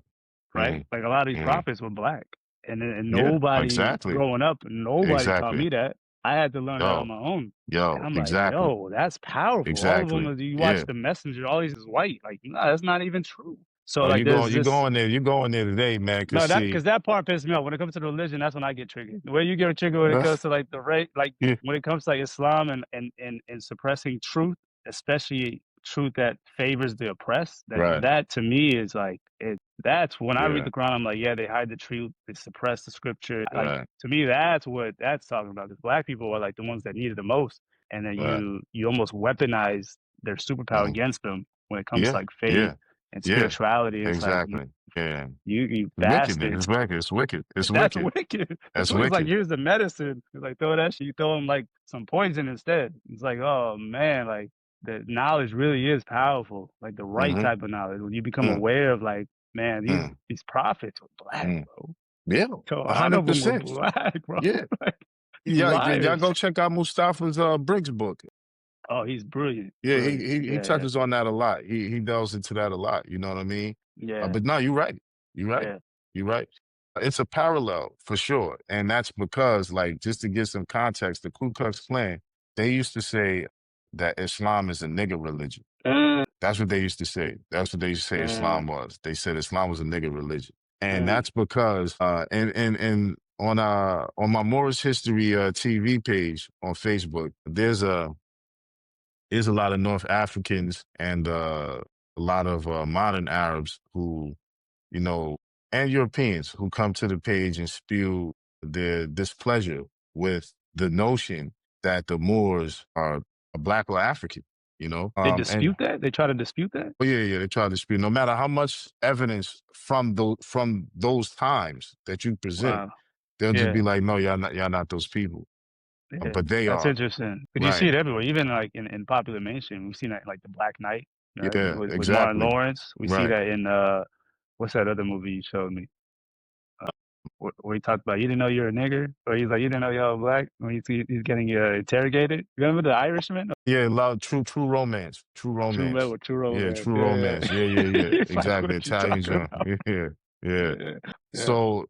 right? Hmm. Like a lot of these Hmm. prophets were Black. And Yeah, nobody exactly. growing up, nobody taught Exactly. me that. I had to learn that on Yo, my own. And yo, I'm like, exactly. yo, that's powerful. All of them, Exactly. you watch Yeah. The Messenger, all these is white. Like, no, that's not even true. So Oh, like there's you this going there, you going there today, man, no, cause that see, because that part pisses me off. When it comes to the religion, that's when I get triggered. The way you get triggered when it comes to like the rate, like yeah, when it comes to like Islam and suppressing truth, especially truth that favors the oppressed, right. that to me is like it. That's when I read Yeah, the Quran, I'm like, yeah, they hide the truth, they suppress the scripture. Like right, to me, that's what that's talking about. Because Black people are like the ones that need it the most, and then right. you almost weaponize their superpower Mhm. against them when it comes to Yeah, like faith yeah, and yeah, spirituality. It's like exactly. Yeah. you Wickedness. bastards. It's wicked. It's wicked. It's That's wicked. wicked. That's It's like wicked. here's the medicine. It's like throw that shit. You throw them like some poison instead. It's like oh man, like the knowledge really is powerful. Like the right Mm-hmm. type of knowledge. When you become Mm, aware of like man, mm, these prophets were Black, mm. bro. Yeah, So a lot of them were 100%. Black, bro. Yeah. Like these Y'all liars. go check out Mustafa's Briggs book. Oh, he's brilliant, Yeah, brilliant. he Yeah, touches on that a lot. He delves into that a lot. You know what I mean? yeah, But no, you're right. You're right. yeah. You're right. It's a parallel for sure, and that's because, like, just to give some context, the Ku Klux Klan they used to say that Islam is a nigger religion. Uh, That's what they used to say. That's what they used to say uh, Islam was. They said Islam was a nigger religion, and uh. that's because and on my Morris History TV page on Facebook, there's a lot of North Africans and a lot of modern Arabs who, you know, and Europeans who come to the page and spew their displeasure with the notion that the Moors are Black or African, you know? They And dispute that? They try to dispute that? oh yeah, yeah, they try to dispute. No matter how much evidence from those times that you present, Wow. they'll just Yeah. be like, no, y'all not those people. Yeah, But they that's are. interesting. But you see Right. it everywhere, even like in popular mainstream. We've seen that like the Black Knight, right? Yeah, With Martin exactly. Lawrence. We see Right. that in what's that other movie you showed me? Where he talked about you didn't know you're a nigger, or he's like you didn't know you're black when he's getting interrogated. You remember The Irishman? Yeah, love true romance. True romance. True Yeah, romance. true Yeah, romance. Yeah. it's like Exactly. what you Italian talking John. about. Yeah, yeah. Yeah, yeah. So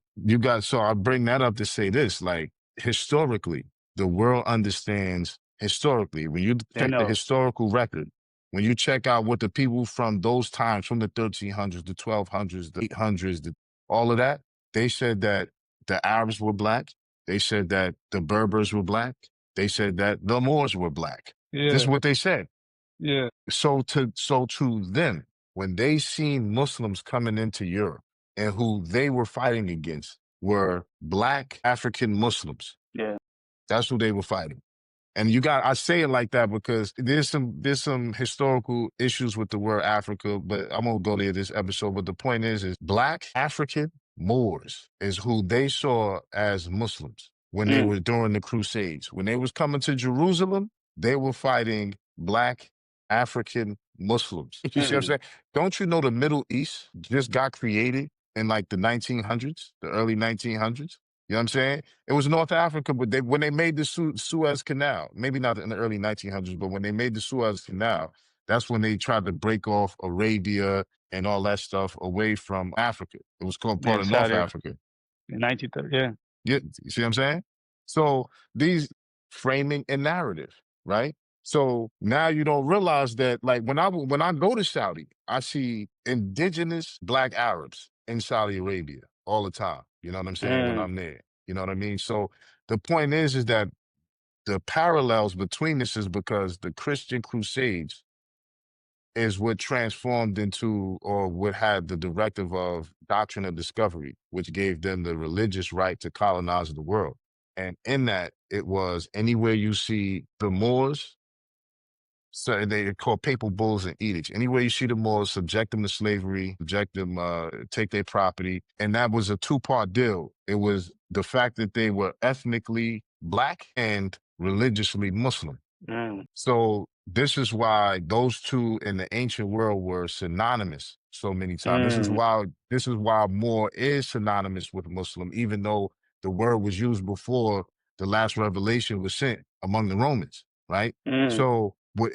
so I bring that up to say this, like historically, the world understands historically, when you They check the know. historical record, when you check out what the people from those times, from the 1300s, the 1200s, the 800s, all of that, they said that the Arabs were black. They said that the Berbers were black. They said that the Moors were black. This is Yeah, what they said. yeah. So to them, when they seen Muslims coming into Europe and who they were fighting against were black African Muslims, Yeah. that's who they were fighting. And I say it like that because there's some historical issues with the word Africa, but I won't go there this episode. But the point is black African Moors is who they saw as Muslims when they Mm, were during the Crusades. When they was coming to Jerusalem, they were fighting black African Muslims. You see what I'm mm. saying? Don't you know the Middle East just got created in like the 1900s, the early 1900s? You know what I'm saying? It was North Africa, but when they made the Suez Canal, maybe not in the early 1900s, but when they made the Suez Canal, that's when they tried to break off Arabia and all that stuff away from Africa. It was called Yeah, part of North Saudi Africa. in 1930. Yeah. Yeah, you see what I'm saying? So these framing and narrative, right? So now you don't realize that, like when I go to Saudi, I see indigenous black Arabs in Saudi Arabia all the time. You know what I'm saying? When Mm, I'm there, you know what I mean. So the point is that the parallels between this is because the Christian Crusades is what transformed into, or what had the directive of doctrine of discovery, which gave them the religious right to colonize the world. And in that, it was anywhere you see the Moors, so they call papal bulls and edicts. Anywhere you see the Moors, subject them to slavery, subject them, take their property. And that was a two-part deal. It was the fact that they were ethnically black and religiously Muslim. mm, So this is why those two in the ancient world were synonymous so many times. mm, This is why Moor is synonymous with Muslim, even though the word was used before the last revelation was sent among the Romans, right? mm, So what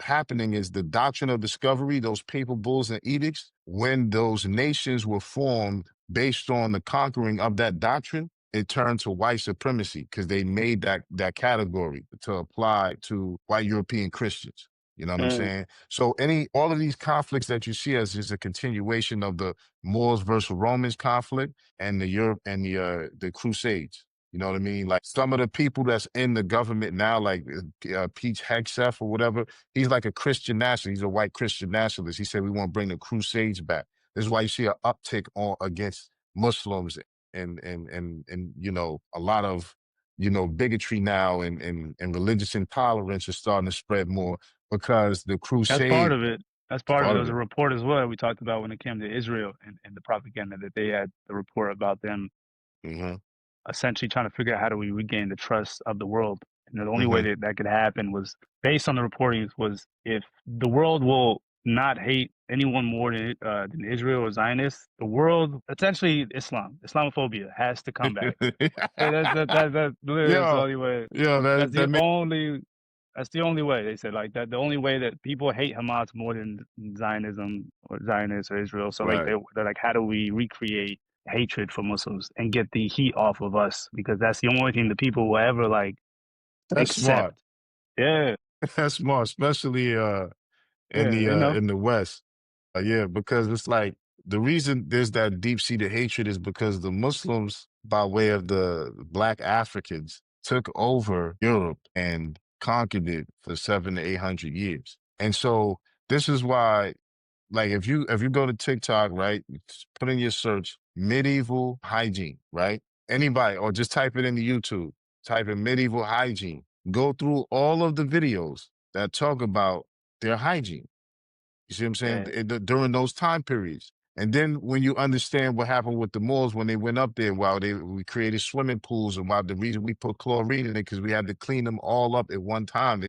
happening is the doctrine of discovery, those papal bulls and edicts, when those nations were formed based on the conquering of that doctrine, it turned to white supremacy because they made that category to apply to white European Christians. You know what I'm mm, saying? So all of these conflicts that you see as is a continuation of the Moors versus Romans conflict and the Europe and the Crusades. You know what I mean? Like some of the people that's in the government now, like Pete Hegseth or whatever, he's like a Christian nationalist. He's a white Christian nationalist. He said we want to bring the Crusades back. This is why you see an uptick against Muslims and a lot of bigotry now and religious intolerance is starting to spread more because the That's part crusade of it. That's is part of it. part There of was a it. report as well we talked about when it came to Israel and the propaganda that they had the report about them Hmm. essentially trying to figure out how do we regain the trust of the world. And the only way Hmm. that could happen was based on the reportings was if the world will not hate anyone more than Israel or Zionists, the world essentially Islamophobia has to come back. That's literally the Yo, only way. yo, That's that the makes only. That's the only way they said like that. The only way that people hate Hamas more than Zionism or Zionists or Israel. So like right. they're like, how do we recreate hatred for Muslims and get the heat off of us? Because that's the only thing the people will ever like That's smart. accept. Yeah, That's smart, especially yeah, they know. in the West. Yeah, because it's like the reason there's that deep-seated hatred is because the Muslims, by way of the Black Africans, took over Europe and conquered it for 700 to 800 years. And so this is why, like, if you go to TikTok, right, just put in your search medieval hygiene, right? Anybody, or just type it into YouTube, type in medieval hygiene. Go through all of the videos that talk about their hygiene. You see what I'm saying? Yeah, During those time periods. And then when you understand what happened with the Moors when they went up there, we created swimming pools, and while the reason we put chlorine in it, because we had to clean them all up at one time.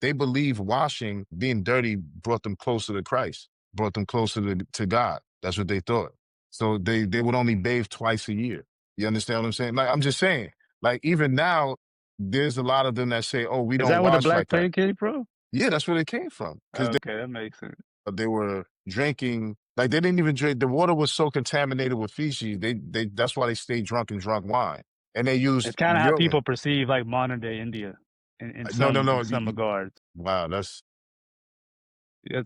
They believe washing, being dirty, brought them closer to Christ, brought them closer to God. That's what they thought. So they would only bathe twice a year. You understand what I'm saying? Like, I'm just saying, like, even now, there's a lot of them that say, "Oh, we Is don't that where the wash black like that." plague came from? Yeah, that's where they came from because Okay, that makes sense. they were drinking. Like, they didn't even drink. The water was so contaminated with feces. They that's why they stayed drunk and drunk wine. And they It's used kind of how urine. people perceive like modern day India in No, no, some no. regards. Wow,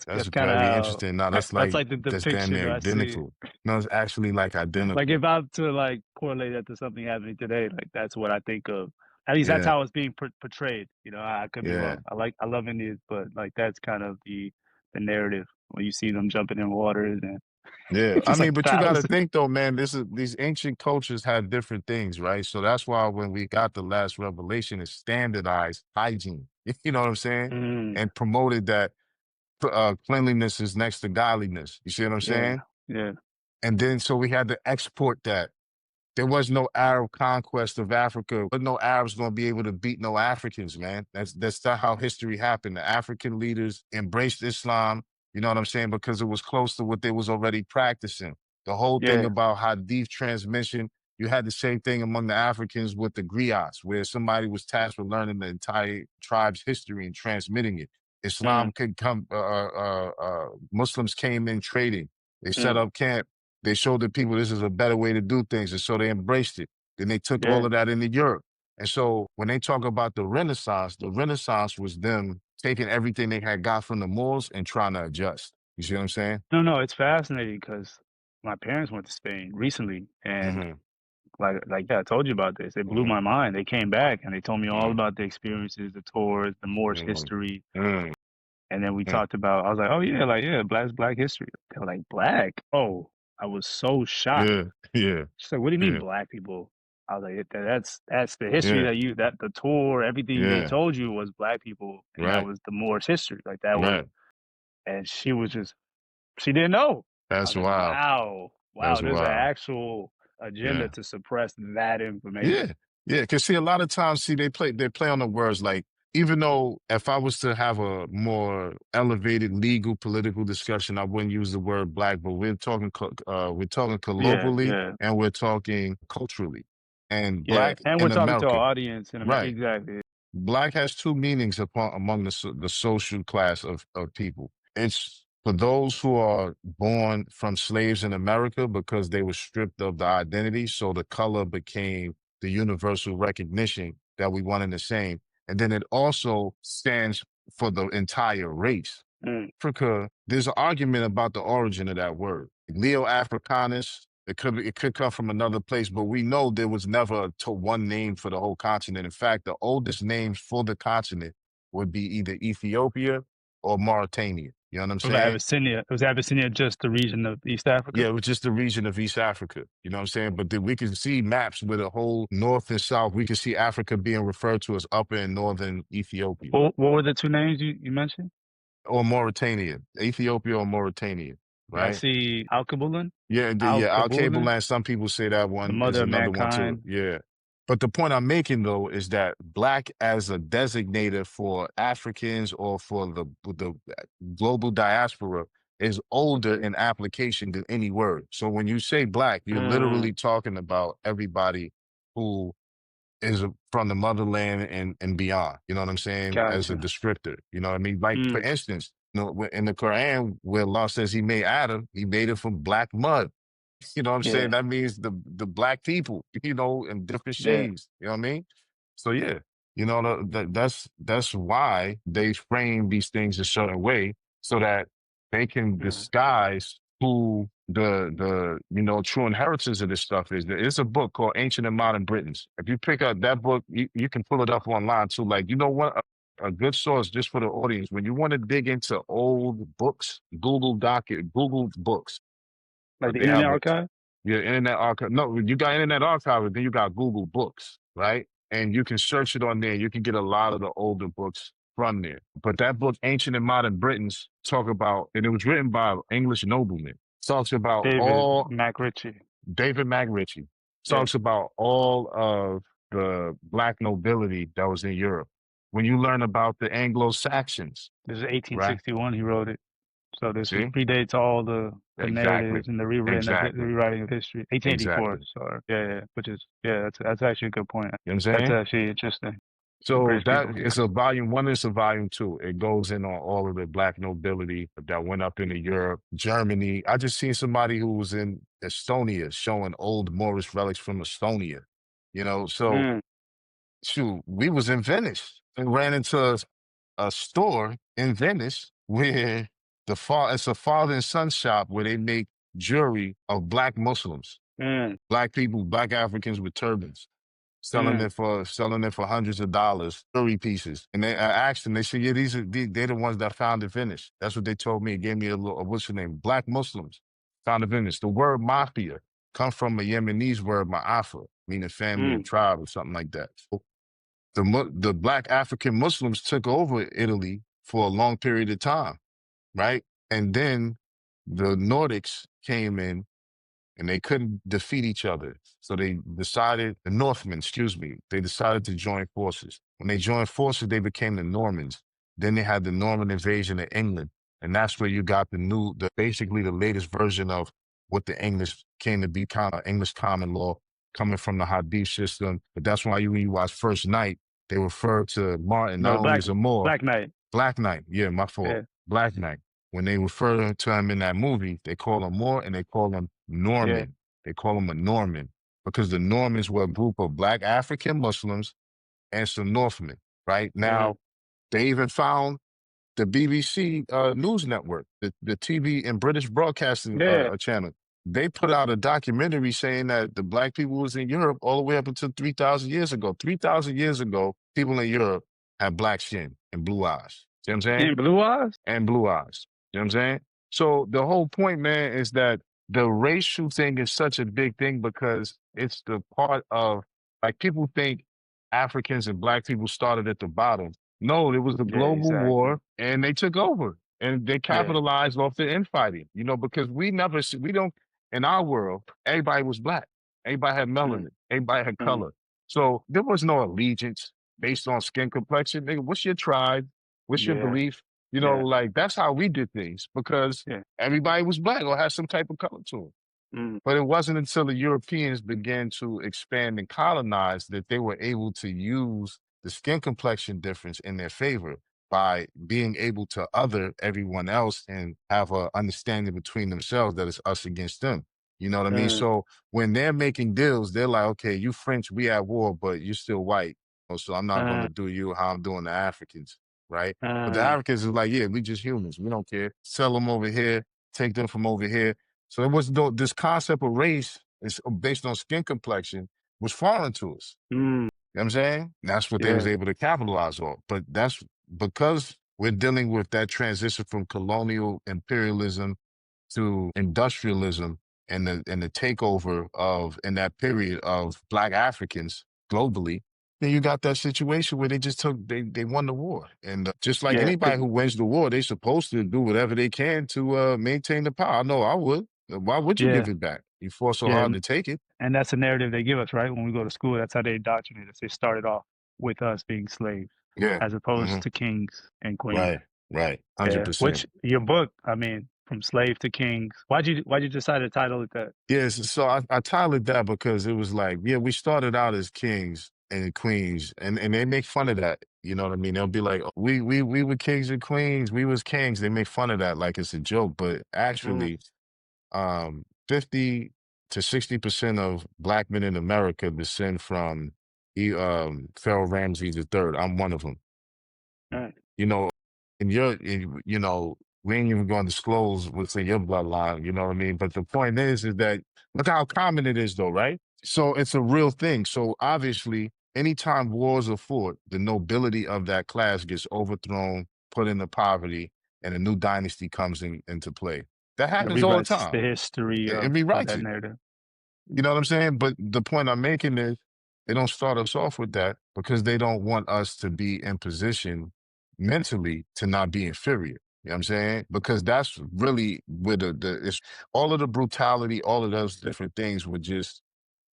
That's that's kind of very how interesting. No, that's like the that's damn depiction near I see. identical. No, it's actually like Like identical. if I'm to like correlate that to something happening today, like that's what I think of. At least that's Yeah, how it's being portrayed. You know, I could be yeah, wrong. I love Indians, but like that's kind of the narrative when you see them jumping in waters and yeah. I it's mean, like but you got to thousands. think though, man. These ancient cultures had different things, right? So that's why when we got the last revelation, it standardized hygiene. You know what I'm saying? Mm, And promoted that cleanliness is next to godliness. You see what I'm yeah, saying? yeah, And then so we had to export that. There was no Arab conquest of Africa. But no Arabs going to be able to beat no Africans, man. That's not how history happened. The African leaders embraced Islam, you know what I'm saying, because it was close to what they was already practicing. The whole thing yeah. about hadith transmission, you had the same thing among the Africans with the griots, where somebody was tasked with learning the entire tribe's history and transmitting it. Mm, Islam could come, Muslims came in trading. They set mm, up camp. They showed the people this is a better way to do things. And so they embraced it. Then they took yeah. all of that into Europe. And so when they talk about the Renaissance was them taking everything they had got from the Moors and trying to adjust. You see what I'm saying? No, no, it's fascinating because my parents went to Spain recently, and Mm-hmm. yeah, I told you about this. It blew Mm-hmm. my mind. They came back and they told me all Mm-hmm. about the experiences, the tours, the Moorish history, Mm-hmm. and then we talked about. I was like, oh yeah, like yeah, black history. They were like black. Oh, I was so shocked. Yeah. Yeah. She's like, what do you mean Yeah. black people? I was like, that's the history Yeah. that the tour, everything they Yeah. told you was black people, and that Right. was the Moorish history. Like that was, Right. and she was just she didn't know. I That's was like, wild. wow, wow, That's there's an wild. actual agenda Yeah. to suppress that Yeah, information. yeah. Because see, a lot of times, see, they play on the words. Like, even though if I was to have a more elevated legal political discussion, I wouldn't use the word black. But we're talking Yeah, colloquially yeah, and we're talking culturally. And yeah. black And we're in talking to America, our audience in America. right? Exactly. Black has two meanings among the social class of people. It's for those who are born from slaves in America because they were stripped of the identity. So the color became the universal recognition that we one and the same. And then it also stands for the entire race. Mm. Africa, there's an argument about the origin of that word. Leo Africanus, it could come from another place, but we know there was never one name for the whole continent. In fact, the oldest names for the continent would be either Ethiopia or Mauritania. You know what I'm Was saying? Abyssinia just the region of East Africa? Yeah, it was just the region of East Africa. You know what I'm saying? But then we can see maps with a whole north and south. We can see Africa being referred to as upper and northern Ethiopia. What were the two names you mentioned? Or Mauritania, Ethiopia or Mauritania, Yeah, I right? see Al-Kabulin, Yeah, yeah, our cable Al-Kabulin, land. Some people say that the one is mother of another one too. mankind. Yeah. But the point I'm making though is that black as a designator for Africans or for the global diaspora is older in application than any word. So when you say black, you're literally Mm, talking about everybody who is from the motherland and beyond. You know what I'm saying? As a gotcha. descriptor. You know what I mean? Like for Mm, instance, in the Quran, where Allah says He made Adam, He made it from black mud. You know what I'm saying? yeah, That means the black people. In different yeah. shades. You know what I mean? So yeah, that's why they frame these things a certain way so that they can Mm. disguise who the true inheritance of this stuff is. There's a book called Ancient and Modern Britons. If you pick up that book, you can pull it up online too. Like, you know what? A good source just for the audience. When you want to dig into old books, Google books. Like the They Internet have a Archive? your internet archive. No, you got internet archive, then you got Google Books, right? And you can search it on there. You can get a lot of the older books from there. But that book, Ancient and Modern Britons, talk about, and it was written by English noblemen, talks about David all MacRitchie. David MacRitchie, Yeah. talks about all of the black nobility that was in Europe. When you learn about the Anglo-Saxons, This is right? 1861 he wrote it. So this is See? predates all the Exactly. narratives and the Exactly. rewriting of history. 1884. Exactly. So yeah, which is that's actually a good point. You know what I'm That's saying? actually interesting. The So British that people. it's a volume one, it's a volume two. It goes in on all of the black nobility that went up into Europe, Germany. I just seen somebody who was in Estonia showing old Moorish relics from Estonia. So Mm, shoot, we was in Venice and ran into a store in Venice where it's a father and son shop where they make jewelry of black Muslims, mm, black people, black Africans with turbans, mm, selling it for hundreds of dollars, jewelry pieces. And I asked them, they said, yeah, they're the ones that found it Venice. That's what they told me. It gave me a little, what's your name? Black Muslims found it Venice. The word mafia comes from a Yemenese word, ma'afa, meaning family or mm, tribe or something like that. So the black African Muslims took over Italy for a long period of time, right? And then the Nordics came in and they couldn't defeat each other. So they decided, the Northmen, excuse me, they decided to join forces. When they joined forces, they became the Normans. Then they had the Norman invasion of England. And that's where you got basically the latest version of what the English came to be, kind of English common law coming from the Hadith system. But that's why when you watch First Night, they refer to Martin no, not only as a Moor, Black Knight. Black Knight. Yeah, my fault. Yeah, Black Knight. When they refer to him in that movie, they call him Moor and they call him yeah. Norman. They call him a Norman because the Normans were a group of black African Muslims and some Northmen. Right Mm, now, they even found the BBC news network, the TV and British broadcasting yeah. channel. They put out a documentary saying that the black people was in Europe all the way up until 3,000 years ago. 3,000 years ago, people in Europe had black skin and blue eyes. See what I'm saying? And Blue Eyes. And blue eyes. You know what I'm saying? So the whole point, man, is that the racial thing is such a big thing because it's the part of, like, people think Africans and black people started at the bottom. No, it was the Yeah, global exactly. war and they took over and they Yeah. capitalized off the infighting, because we don't, in our world, everybody was black. Everybody had Mm, melanin. Everybody had mm, color. So there was no allegiance based on skin complexion. Nigga, what's your tribe? What's your yeah, belief? yeah, Like that's how we did things because yeah. everybody was black or had some type of color to them. Mm, But it wasn't until the Europeans began to expand and colonize that they were able to use the skin complexion difference in their favor by being able to other everyone else and have a understanding between themselves that it's us against them. You know what I mean? mm, So when they're making deals, they're like, okay, you French, we at war, but you're still white. So I'm not going mm, to do you how I'm doing the Africans, right? But the mm, Africans is like, yeah, we just humans. We don't care. Sell them over here, take them from over here. So it was this concept of race is based on skin complexion was foreign to us. mm, You know what I'm saying? That's what they was yeah, able to capitalize on. But that's because we're dealing with that transition from colonial imperialism to industrialism and the takeover of in that period of black Africans globally. Then you got that situation where they won the war. And just like yeah. anybody who wins the war, they supposed to do whatever they can to maintain the power. I know I would. Why would you Yeah, give it back? You fought so yeah. hard to take it. And that's the narrative they give us, right? When we go to school, that's how they indoctrinate us. They started off with us being slaves Yeah. as opposed Hmm. to kings and queens. Right. Right. Yeah. 100%. Which your book, I mean, from slave to kings. Why'd you decide to title it that? Yes, so I titled that because it was like, yeah, we started out as kings and queens, and they make fun of that. You know what I mean? They'll be like, we were kings and queens, we was kings. They make fun of that like it's a joke, but Mm, actually, 50 to 60% of black men in America descend from Pharaoh Ramses III. I'm one of them. mm, You know, and we ain't even going to disclose what's in your bloodline, you know what I mean? But the point is that look how common it is though, right? So it's a real thing. So obviously, anytime wars are fought, the nobility of that class gets overthrown, put into poverty, and a new dynasty comes into play. That it happens all the rewrites the time. history It of rewrites that it. narrative. You know what I'm saying? But the point I'm making is they don't start us off with that because they don't want us to be in position mentally to not be inferior. You know what I'm saying? Because that's really where it's all of the brutality, all of those different things were just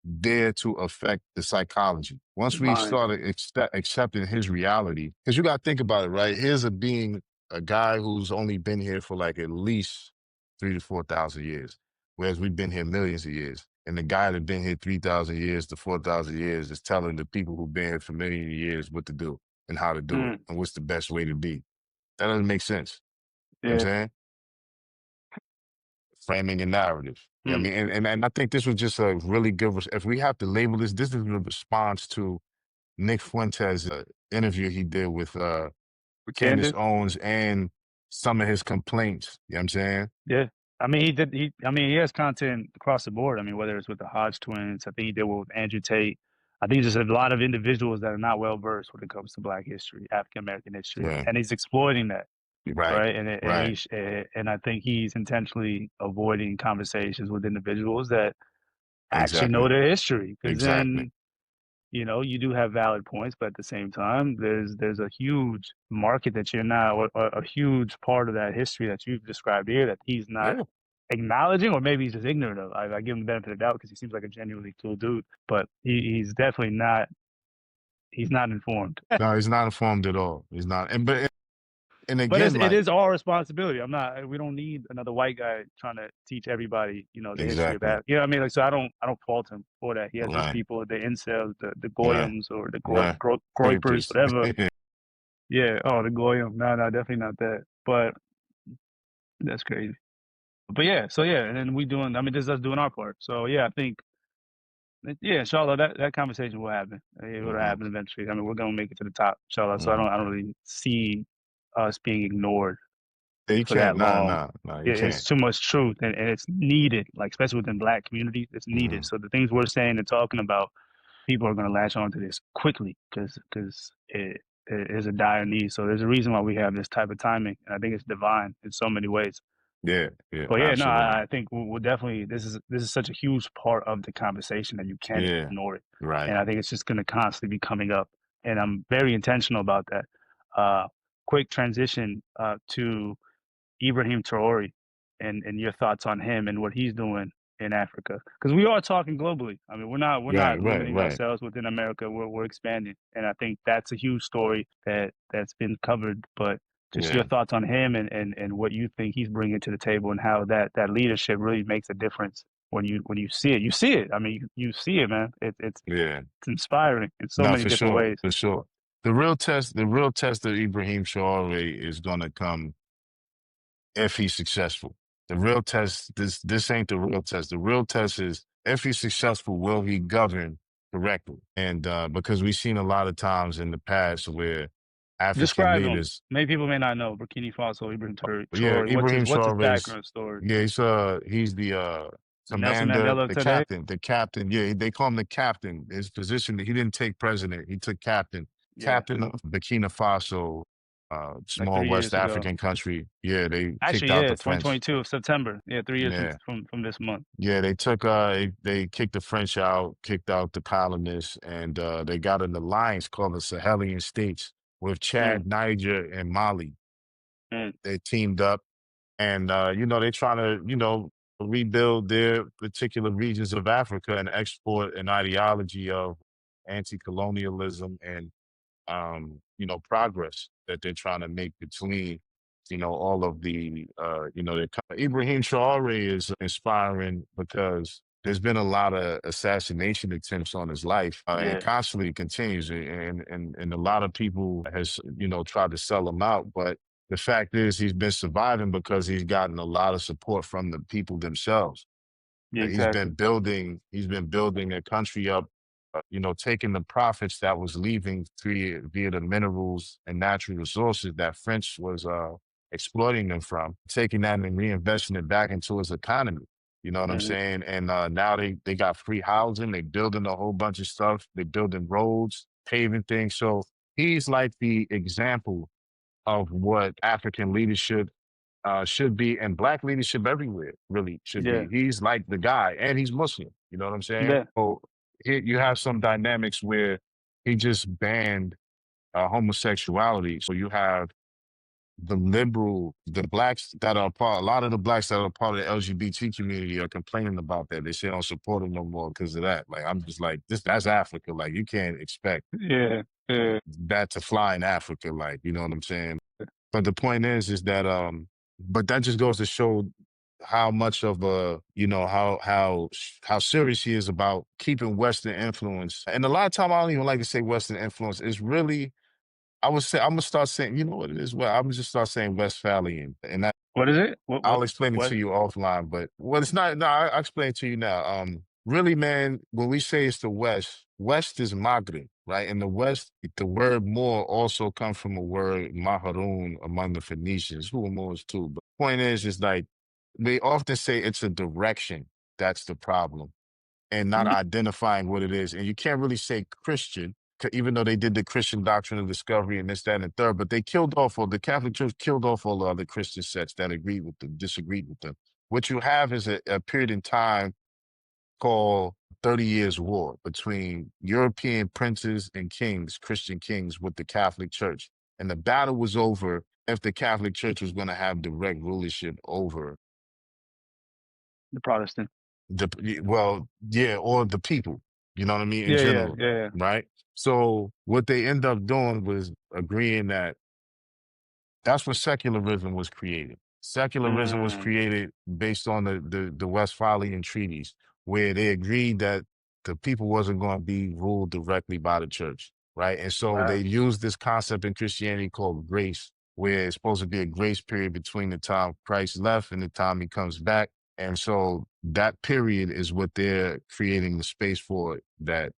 there to affect the psychology. Once we Mind. started accepting his reality, because you got to think about it, right? Here's a being, a guy who's only been here for like at least 3 to 4 thousand years, whereas we've been here millions of years. And the guy that been here 3,000 years to 4,000 years is telling the people who've been here for millions of years what to do and how to do it Mm, and what's the best way to be. That doesn't make sense. You know what yeah. I'm saying? Framing a narrative. You know what I Mm. mean? And I think this was just a really good, if we have to label this, this is a response to Nick Fuentes' interview he did with For Candace Candace. Owens and some of his complaints. You know what I'm saying? Yeah. I mean, he did. I mean, he has content across the board. I mean, whether it's with the Hodge twins, I think he did one with Andrew Tate. I think there's a lot of individuals that are not well versed when it comes to Black history, African American history, Yeah. and he's exploiting that, Right. right? Right. And I think he's intentionally avoiding conversations with individuals that actually know Exactly. their history, because Exactly. then you do have valid points, but at the same time, there's a huge market that you're not, or a huge part of that history that you've described here that he's not Yeah. acknowledging, or maybe he's just ignorant of. I give him the benefit of the doubt because he seems like a genuinely cool dude, but he's definitely not. He's not informed. No, he's not informed at all. He's not. And But again, it like, is our responsibility. I'm not. We don't need another white guy trying to teach everybody, the history of exactly. that. You know what I mean? Like, so I don't fault him for that. He has his Right. people, the incels, the Right. goyams, or the Right. groypers, Rapist. whatever. Yeah. Oh, the goyim. No, definitely not that. But that's crazy. But yeah. So yeah, and then we doing. I mean, this is us doing our part. So yeah, I think. Yeah, inshallah, that conversation will happen. It will Hmm. happen eventually. I mean, we're gonna make it to the top, inshallah. So Hmm. I don't really see us being ignored Yeah, you for can't. that Nah, long. nah, nah. You It's can't. too much truth, and it's needed, like especially within Black communities, it's needed. Hmm. So the things we're saying and talking about, people are going to latch onto this quickly because it is a dire need. So there's a reason why we have this type of timing, and I think it's divine in so many ways. Yeah. Yeah. But yeah, no, Absolutely. I think we'll definitely. This is such a huge part of the conversation that you can't Yeah. ignore it, Right. and I think it's just going to constantly be coming up, and I'm very intentional about that. Uh, Quick transition to Ibrahim Traore and your thoughts on him and what he's doing in Africa, because we are talking globally. I mean, we're Right. not Right. limiting Right. ourselves within America. We're expanding, and I think that's a huge story that's been covered. But just your Yeah. thoughts on him and what you think he's bringing to the table, and how that leadership really makes a difference when you see it. You see it. I mean, you see it, man. Yeah. It's inspiring in so No, many for different sure. ways. For sure. The real test of Ibrahim Traore is going to come if he's successful. The real test, this ain't the real test. The real test is if he's successful, will he govern correctly? And because we've seen a lot of times in the past where African Describe him. leaders, Many people may not know Burkina Faso, Ibrahim yeah, Traore. Ibrahim What's his Traore is, background story? yeah, he's the The Nelson commander, Mandela of today? the captain. Yeah, they call him the captain. His position, he didn't take president, he took captain, Yeah, captain of Burkina Faso, like small 3 years West ago. African country. Yeah, they kicked Actually, out yeah, the French. 2022 of September. Yeah, 3 years Yeah. from this month. Yeah, they took they kicked the French out, kicked out the colonists, and they got an alliance called the Sahelian States with Mm, Chad, Niger, and Mali. mm, They teamed up, and they're trying to rebuild their particular regions of Africa and export an ideology of anti-colonialism and progress that they're trying to make between, all of the, Ibrahim Traore is inspiring because there's been a lot of assassination attempts on his life, and yeah, constantly continues. And a lot of people has, tried to sell him out. But the fact is he's been surviving because he's gotten a lot of support from the people themselves. yeah, exactly. He's been building a country up, taking the profits that was leaving via the minerals and natural resources that French was exploiting them from, taking that and reinvesting it back into his economy. You know what I'm Hmm. saying? And now they got free housing. They building a whole bunch of stuff. They building roads, paving things. So he's like the example of what African leadership should be, and Black leadership everywhere really should Yeah, be. He's like the guy, and he's Muslim. You know what I'm saying? yeah, So you have some dynamics where he just banned homosexuality. So you have the blacks that are part, a lot of the blacks that are part of the LGBT community are complaining about that. They say don't support him no more because of that. Like, I'm just like, that's Africa. Like, you can't expect yeah, yeah. that to fly in Africa. Like, you know what I'm saying? But the point is that but that just goes to show how much of a, you know, how serious he is about keeping Western influence. And a lot of time I don't even like to say Western influence. It's really, I would say, I'm gonna start saying, you know what it is? Well, I'm gonna just start saying Westphalian. And that What is it? I'll explain it What? to you offline, but well, it's not, no, I'll explain it to you now. Really, man, when we say it's the West, West is Maghreb, right? In the West, the word more also comes from a word Maharoon among the Phoenicians, who are Moors too. But the point is like, they often say it's a direction that's the problem and not Mm. identifying what it is. And you can't really say Christian, even though they did the Christian doctrine of discovery and this, that, and the third, but they killed off, or the Catholic Church killed off all the other Christian sects that agreed with them, disagreed with them. What you have is a period in time called 30 Years' War between European princes and kings, Christian kings, with the Catholic Church. And the battle was over if the Catholic Church was going to have direct rulership over The Protestant. well, yeah, or the people, you know what I mean, in Yeah, yeah, general, yeah, right? So what they end up doing was agreeing that that's when secularism was created. yeah. Secularism was created based on the Westphalian treaties, where they agreed that the people wasn't going to be ruled directly by the church, right? And so they Wow. used this concept in Christianity called grace, where it's supposed to be a grace period between the time Christ left and the time he comes back. And so that period is what they're creating the space for, that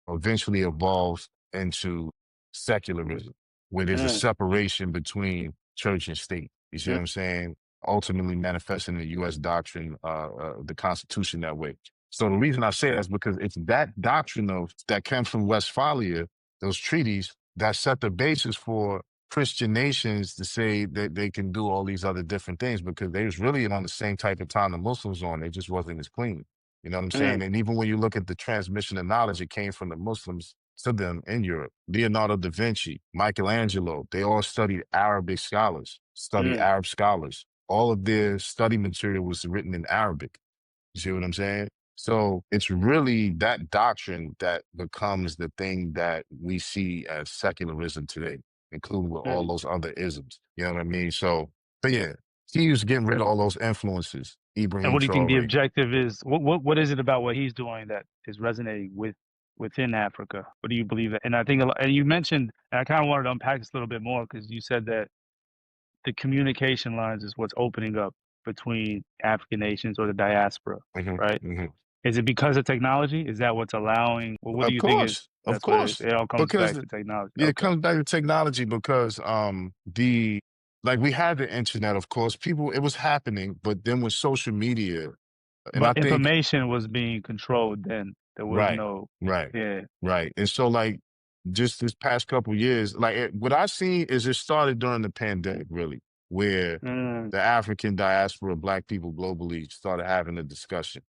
eventually evolves into secularism, where there's a Mm, separation between church and state. You see mm, what I'm saying? Ultimately manifesting the U.S. doctrine, the Constitution that way. So the reason I say that is because it's that doctrine of that comes from Westphalia, those treaties that set the basis for Christian nations to say that they can do all these other different things, because they was really on the same type of time the Muslims on. They just wasn't as clean. You know what I'm saying? mm, And even when you look at the transmission of knowledge, it came from the Muslims to them in Europe. Leonardo da Vinci, Michelangelo, they all studied Arabic scholars, studied mm, Arab scholars. All of their study material was written in Arabic. You see what I'm saying? So it's really that doctrine that becomes the thing that we see as secularism today, including with all mm. those other isms. You know what I mean? So, but yeah, he was getting rid of all those influences. And Ibrahim what do you think the Traore. objective is? What is it about what he's doing that is resonating within Africa? What do you believe? And I think, and you mentioned, and I kind of wanted to unpack this a little bit more because you said that the communication lines is what's opening up between African nations or the diaspora, Mhm, right? mhm. Is it because of technology? Is that what's allowing? Well, what do you think is Of that's what it is? course, It all comes because back to technology. yeah, it Okay, comes back to technology because the like we had the internet, of course, people it was happening, but then with social media, and I but think information was being controlled then. There was right, no, right, yeah. right, and so like just this past couple years, like what I seen is it started during the pandemic, really, where Mm. the African diaspora, Black people globally started having a discussion.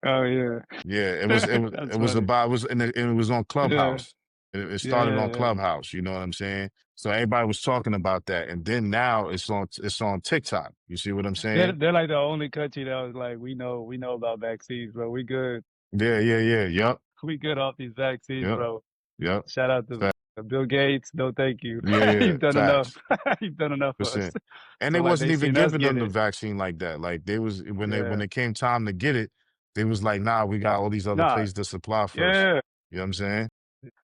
Oh yeah, Yeah, that's it was funny. about it was and it was on Yeah, Clubhouse. It started yeah, on yeah. Clubhouse. You know what I'm saying? So everybody was talking about that, and then now it's on TikTok. You see what I'm saying? They're like the only country that was like, we know about vaccines, bro. We good. Yeah, yeah, yeah. Yep, We good off these vaccines, yep, bro. yep. Shout out to Fact. Bill Gates. No, thank you. Yeah, yeah. You've done enough. Facts. You've done enough for us. Percent. And they So like wasn't they even seen us giving get them the it. vaccine like that. Like they was when Yeah. it came time to get it, they was like, nah, we got all these other Nah. places to supply first. Yeah. You know what I'm saying?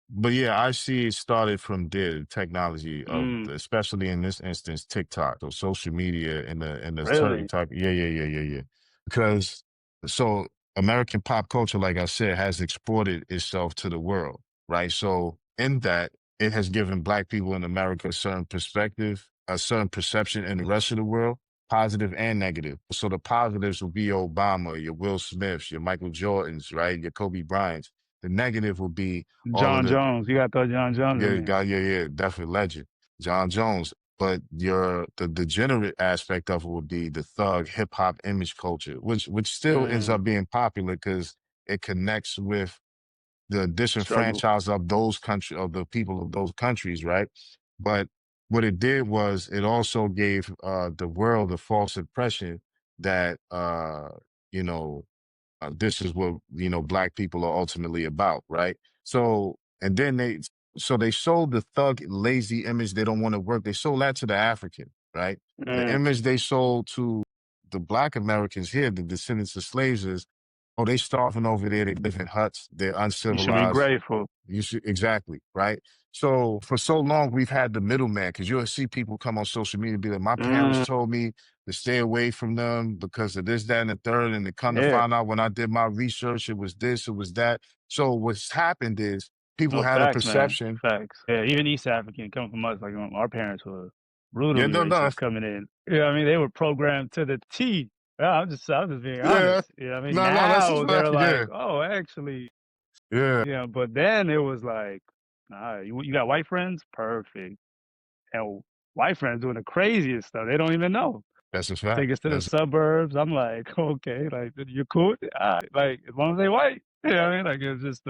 But yeah, I see it started from there, the technology of, Mm, especially in this instance, TikTok or social media and the certain really? type. Yeah, yeah, yeah, yeah, yeah. Because so American pop culture, like I said, has exported itself to the world, right? So in that, it has given Black people in America a certain perspective, a certain perception in the rest of the world, positive and negative. So the positives will be your Obama, your Will Smiths, your Michael Jordans, right? Your Kobe Bryants. The negative will be all of John the Jones. You gotta throw John Jones in yeah, there. God, yeah, yeah, definitely legend, John Jones. But the degenerate aspect of it would be the thug hip hop image culture, which still ends Mm, up being popular because it connects with the struggle. disenfranchised of those country of the people of those countries, right? But what it did was it also gave the world a false impression that you know this is what Black people are ultimately about, right? So and then they So they sold the thug lazy image. They don't want to work. They sold that to the African, right? The Mm, image they sold to the Black Americans here, the descendants of slaves, is, oh, they starving over there. They live in huts. They're you should be uncivilized. grateful. You should, exactly, right? So for so long, we've had the middleman, because you'll see people come on social media and be like, my parents Mm, told me to stay away from them because of this, that, and the third. And to come to yeah, find out when I did my research, it was this, it was that. So what's happened is people no had a facts, man. perception. Facts. Yeah, even East African coming from us, like our parents were Yeah, brutally no, no, racist coming in. You know what I mean? They were programmed to the T. Yeah, I'm just being yeah, honest. You know what I mean? no, no, that's just Now they're yeah, like, oh, actually, yeah, but then it was like, you got white friends? Perfect. And white friends doing the craziest stuff. They don't even know. that's a Take fact. us to the That's suburbs. I'm like, okay, like you're cool. With it? All right. Like as long as they white. You know what I mean? Like it's just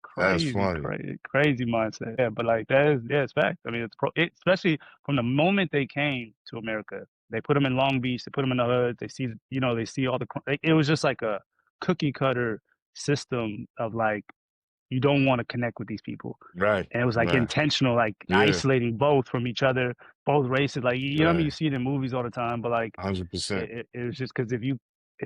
crazy, funny, crazy mindset. Yeah, but like that is it's fact. I mean, especially from the moment they came to America, they put them in Long Beach, they put them in the hood. They see, they see all the. It was just like a cookie cutter system of like you don't want to connect with these people. right, And it was like right, intentional, like yeah, isolating both from each other, both races. Like you know what I mean? right, You see it in movies all the time, but like 100%. it was just because if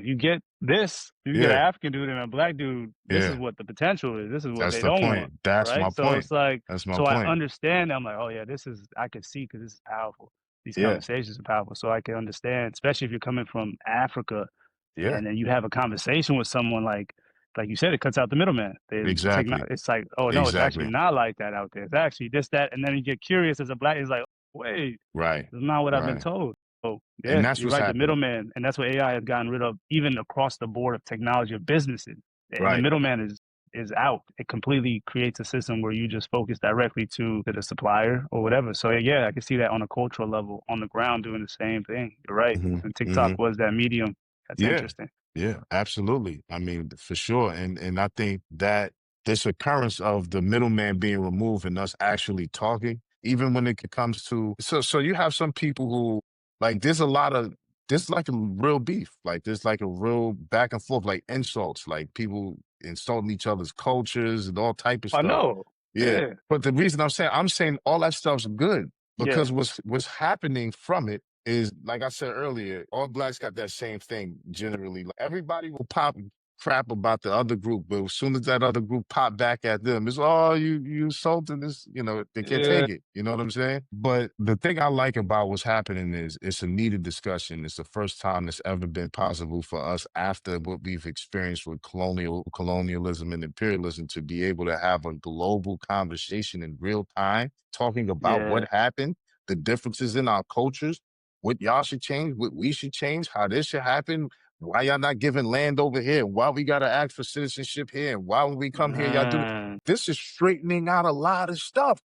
you get this, if you get an Yeah, African dude and a black dude, this is yeah, what the potential is. This is what that's they the don't want, point. That's my right? So point. it's like, That's my so I point. understand. I'm like, oh yeah, this is I can see because this is powerful. These Yeah, conversations are powerful, so I can understand, especially if you're coming from Africa yeah, and then you have a conversation with someone like you said, it cuts out the middleman. exactly, It's like, oh no, it's actually exactly. not like that out there. It's actually this, that, and then you get curious as a black. It's like, wait, Right, this is not what I've been right. told. So And yeah, that's you're what's right. The happening. middleman, and that's what AI has gotten rid of, even across the board of technology of businesses. The Right. middleman is out. It completely creates a system where you just focus directly to the supplier or whatever. So yeah, I can see that on a cultural level, on the ground, doing the same thing. You're right. Hmm. And Hmm. TikTok was that medium. That's Yeah, interesting. yeah, absolutely. I mean, for sure. And I think that this occurrence of the middleman being removed and us actually talking, even when it comes to so you have some people who like there's like a real beef. Like there's like a real back and forth, like insults, like people insulting each other's cultures and all type of I stuff. know. Yeah. Yeah. But the reason I'm saying all that stuff's good Yeah. because what's happening from it is, like I said earlier, all blacks got that same thing generally. Like, everybody will pop crap about the other group, but as soon as that other group pop back at them, it's, oh, you insulting this, they can't Yeah. take it. You know what I'm saying? But the thing I like about what's happening is it's a needed discussion. It's the first time it's ever been possible for us after what we've experienced with colonialism and imperialism to be able to have a global conversation in real time, talking about Yeah. what happened, the differences in our cultures, what y'all should change, what we should change, how this should happen, why y'all not giving land over here, why we gotta ask for citizenship here, and why when we come here, y'all do Mm, this is straightening out a lot of stuff.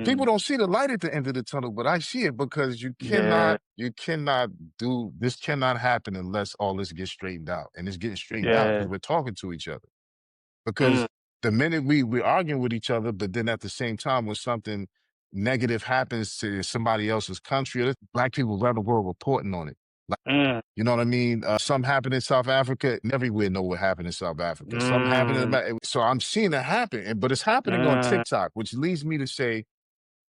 People mm, don't see the light at the end of the tunnel, but I see it because yeah. you cannot do this cannot happen unless all this gets straightened out. And it's getting straightened out because Yeah. we're talking to each other. Mm, Because the minute we're arguing with each other, but then at the same time, when something negative happens to somebody else's country, black people around the world reporting on it. Like, mm, you know what I mean? Something happened in South Africa. And everywhere know what happened in South Africa. Something happened in mm, so I'm seeing it happen, but it's happening on mm, TikTok, which leads me to say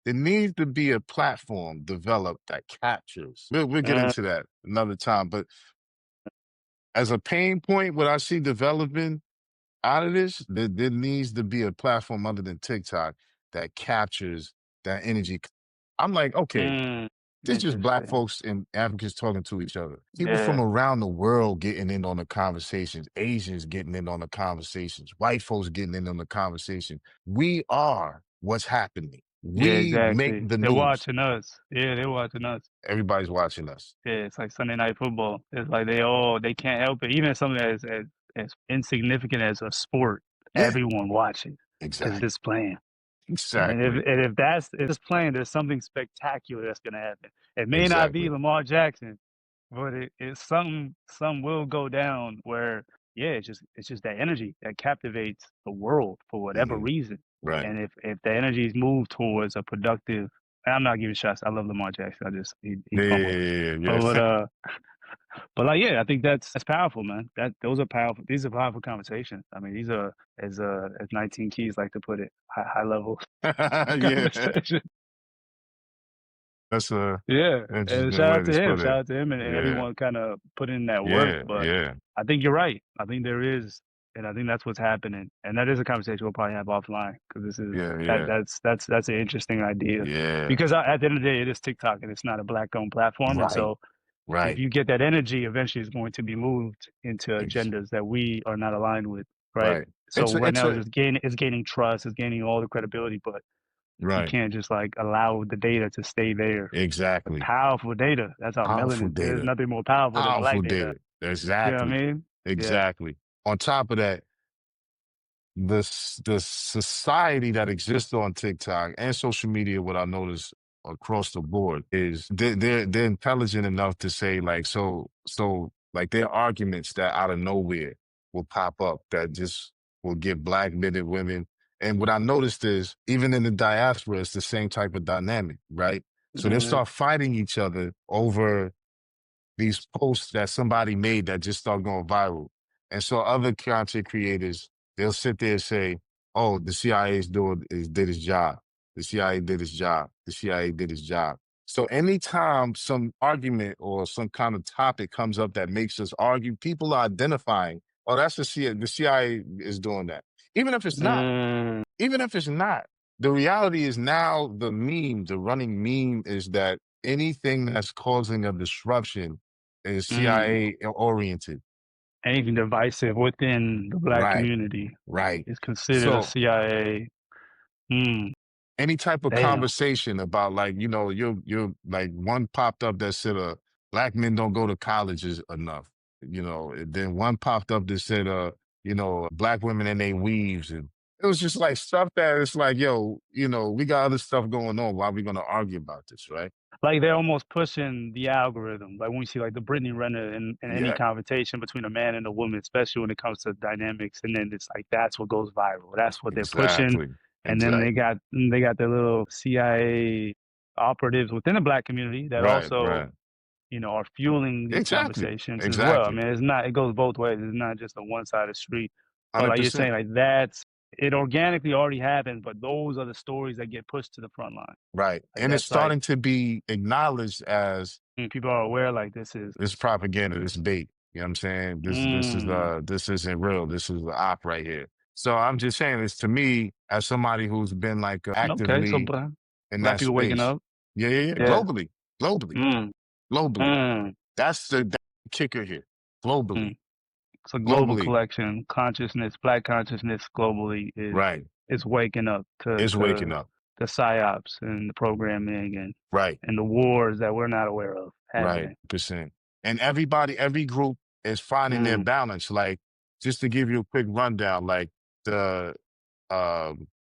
there needs to be a platform developed that captures. We'll get mm, into that another time. But as a pain point, what I see developing out of this, there needs to be a platform other than TikTok that captures that energy. I'm like, okay, mm. this is just black Interesting. folks and Africans talking to each other. People from Yeah. around the world getting in on the conversations, Asians getting in on the conversations, white folks getting in on the conversation. We are what's happening. Yeah, We make exactly. the They're news. watching us. Yeah, they're watching us. Everybody's watching us. Yeah, it's like Sunday Night Football. It's like they can't help it. Even something as insignificant as a sport, Yeah, everyone watching because exactly. it's playing. And Exactly. if it's playing, there's something spectacular that's gonna happen. It may not be Exactly. Lamar Jackson, but it's some will go down where yeah, it's just that energy that captivates the world for whatever Hmm. reason. Right. And if the energy is moved towards a productive, and I'm not giving shots. I love Lamar Jackson. He Yeah, yeah, fumbled, yeah, yeah, but yeah. But like, yeah, I think that's powerful, man. Those are powerful. These are powerful conversations. I mean, these are as 19 Keys like to put it, high level Yeah, conversation. that's a Yeah, and interesting way to put shout it. out to him and Yeah, everyone kind of putting in that work. yeah, But yeah, I think you're right. I think there is, and I think that's what's happening. And that is a conversation we'll probably have offline because this is yeah, yeah, that's an interesting idea. yeah. Because at the end of the day, it is TikTok and it's not a black-owned platform, and Right, so if right. you get that energy, eventually it's going to be moved into Ex- agendas that we are not aligned with, right? right. So right It's now a it's gaining trust, it's gaining all the credibility, but you right. can't just like allow the data to stay there. The Exactly. powerful data. That's our Powerful melanin. There's data. nothing more powerful than Powerful black data. data. You know what I Exactly. mean? Yeah. Exactly. On top of that, the society that exists on TikTok and social media, what I notice across the board is they're intelligent enough to say like like their arguments that out of nowhere will pop up that just will give black men and women. And what I noticed is even in the diaspora, it's the same type of dynamic, right? So they'll Mhm. start fighting each other over these posts that somebody made that just start going viral. And so other content creators, they'll sit there and say, oh, the CIA did its job. The CIA did its job. The CIA did its job. So anytime some argument or some kind of topic comes up that makes us argue, people are identifying, oh, that's the CIA. The CIA is doing that. Even if it's not, Mm, even if it's not, the reality is now the running meme is that anything that's causing a disruption is mm. CIA oriented. Anything divisive within the black Right, community right. is considered a So CIA. Mm, any type of damn. conversation about like, you're like one popped up that said black men don't go to colleges enough. And then one popped up that said black women and they weaves, and it was just like stuff that it's like, yo, we got other stuff going on. Why are we gonna argue about this, right? Like they're almost pushing the algorithm. Like when we see like the Brittany Renner in any Yeah, conversation between a man and a woman, especially when it comes to dynamics, and then it's like that's what goes viral. That's what they're pushing. exactly. And then Exactly. they got their little CIA operatives within the black community that Right, also, right. are fueling these Exactly. conversations as well. I Exactly. mean, it goes both ways. It's not just a one-sided street. But like you're 100%. saying, like it organically already happens, but those are the stories that get pushed to the front line. Right. Like And it's that's like starting to be acknowledged as people are aware like this is this propaganda, this bait. You know what I'm saying? mm, This isn't real. This is the op right here. So I'm just saying this to me as somebody who's been like okay. So actively in black that people waking space. up. Yeah, yeah, yeah. Yeah. Globally. Globally. Mm, Globally. mm, That's the kicker here. Globally. mm. It's a global Globally. collection. Consciousness, black consciousness globally Right. is waking up to It's waking up. the psyops and the programming Right. and the wars that we're not aware of Right, happening. percent. And every group is finding their Mm. balance. Like, just to give you a quick rundown, like the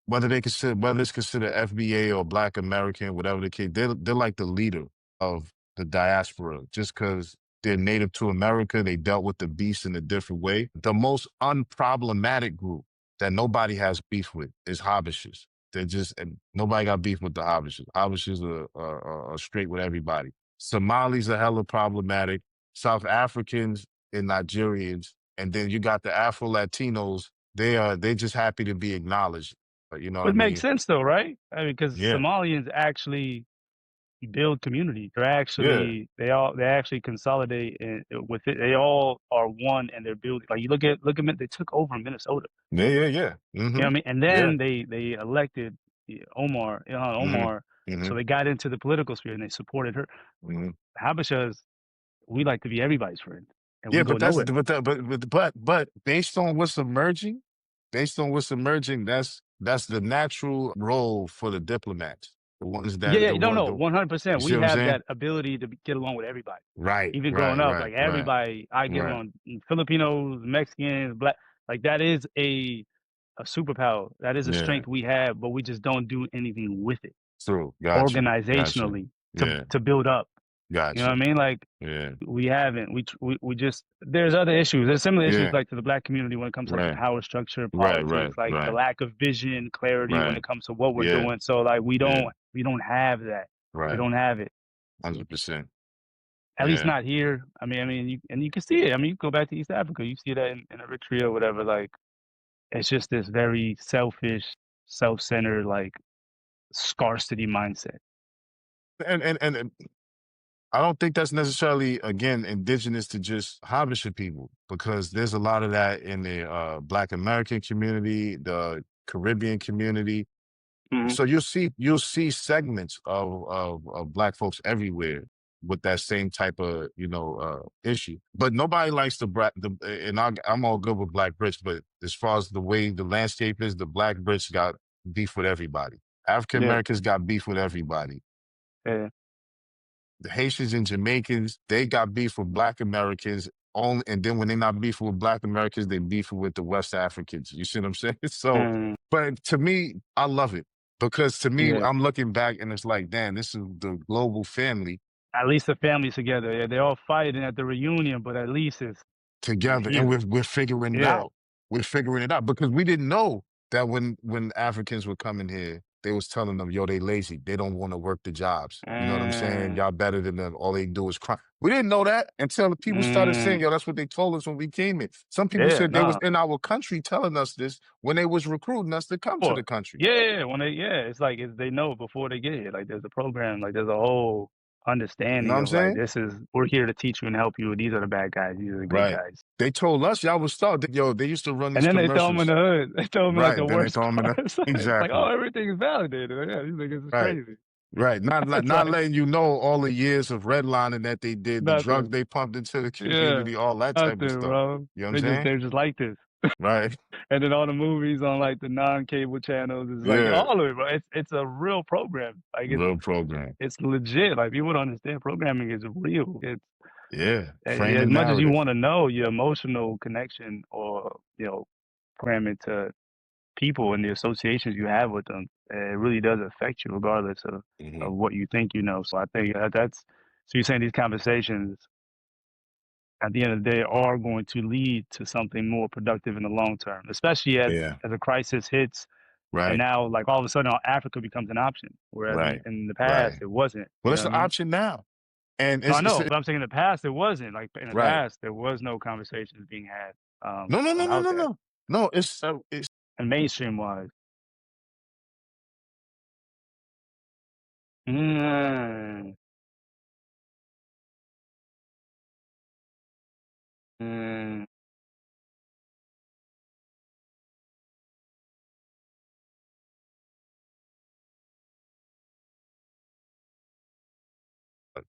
whether it's considered FBA or Black American, whatever the case, they're like the leader of the diaspora. Just because they're native to America, they dealt with the beast in a different way. The most unproblematic group that nobody has beef with is Habeshas. And nobody got beef with the Habeshas. Habeshas are straight with everybody. Somalis are hella problematic. South Africans and Nigerians, and then you got the Afro Latinos. They just happy to be acknowledged. You know what I It makes mean? sense though, right? I mean, because Yeah, Somalians actually build community. yeah, They actually consolidate with it. They all are one and they're building. Like you look at they took over Minnesota. yeah, yeah, yeah. You know what Mm-hmm. I mean? And Yeah. then they elected Omar, Mm-hmm. Omar. Mm-hmm. So they got into the political sphere and they supported her. Mm-hmm. Habeshas, we like to be everybody's friend, and we Yeah, go but that's nowhere. but based on what's emerging, that's the natural role for the diplomats. The ones Yeah, that yeah, the no, one no, the you 100%. see We what I'm have saying? that ability to get along with everybody. Right, Even growing right, up, right, like right, everybody, I get right, along. Filipinos, Mexicans, black. Like that is a superpower. That is a yeah. strength we have, but we just don't do anything with it True. Got you. Got you. organizationally Yeah. to build up. You Got know what you. I mean? Like Yeah. we haven't. We just there's other issues. There's similar issues Yeah. like to the black community when it comes to like the Right. power structure, Right. Right. politics, like the Right. lack of vision, clarity when Right. it comes to what we're Yeah. doing. So like Yeah. we don't have that. We Right. don't have it. 100%. At least Yeah. not here. You can see it. I mean, you go back to East Africa, you see that in Eritrea or whatever. Like, it's just this very selfish, self-centered, like scarcity mindset. And I don't think that's necessarily, again, indigenous to just Habesha people, because there's a lot of that in the Black American community, the Caribbean community. Hmm. So you'll see segments of Black folks everywhere with that same type of issue. But nobody likes and I'm all good with Black Brits, but as far as the way the landscape is, the Black Brits got beef with everybody. African Yeah, Americans got beef with everybody. yeah, The Haitians and Jamaicans, they got beef with Black Americans only, and then when they not beefing with Black Americans, they beefing with the West Africans. You see what I'm saying? So, mm, but to me, I love it, because to me, yeah. I'm looking back and it's like, damn, this is the global family At least the family's together. Yeah, they're all fighting at the reunion, but at least it's together, and here. we're figuring it Yeah. out. We're figuring it out because we didn't know that when Africans were coming here, they was telling them, yo, they lazy. They don't want to work the jobs. You know what I'm saying? Mm, Y'all better than them. All they do is cry. We didn't know that until the people started saying, mm, yo, that's what they told us when we came in. Some people yeah, said they was no. in our country telling us this when they was recruiting us to come to the Or country. yeah, it's like they know before they get here. Like there's a program, like there's a whole You know what understanding I'm of like saying? we're here to teach you and help you. These are the bad guys. These are the good Right. guys. They told us y'all was starved. Yo, they used to run And these then they throw them in commercials. the hood. They throw them in like Right. the Then they worst throw them in the, parts. It's like, oh, exactly. everything is validated. Like, yeah, these niggas is Right. crazy. Right. Not It's not like letting you know all the years of redlining that they did, the drugs nothing. they pumped into the Yeah, community, all that type of nothing, stuff. bro. You know what I'm saying? They're just like this. Right. And then all the movies on like the non-cable channels is like Yeah. all of it, bro. It's a real program. Like Real program. it's legit. Like people don't understand programming is real. It's Yeah. as Framing much as you narrative. want to know your emotional connection or programming to people and the associations you have with them, it really does affect you regardless of Hmm. what you think you know. So I think that's so you're saying these conversations at the end of the day are going to lead to something more productive in the long term, especially Yeah. as a crisis hits and Right. now like all of a sudden Africa becomes an option, whereas Right. in the past Right. it wasn't. Well, You know it's what an I mean? option now. And No, I it's know, but I'm saying in the past it wasn't. Like in the right. past there was no conversations being had No, no, no, no, about no, that. no. No, it's And mainstream wise. Mm, mm,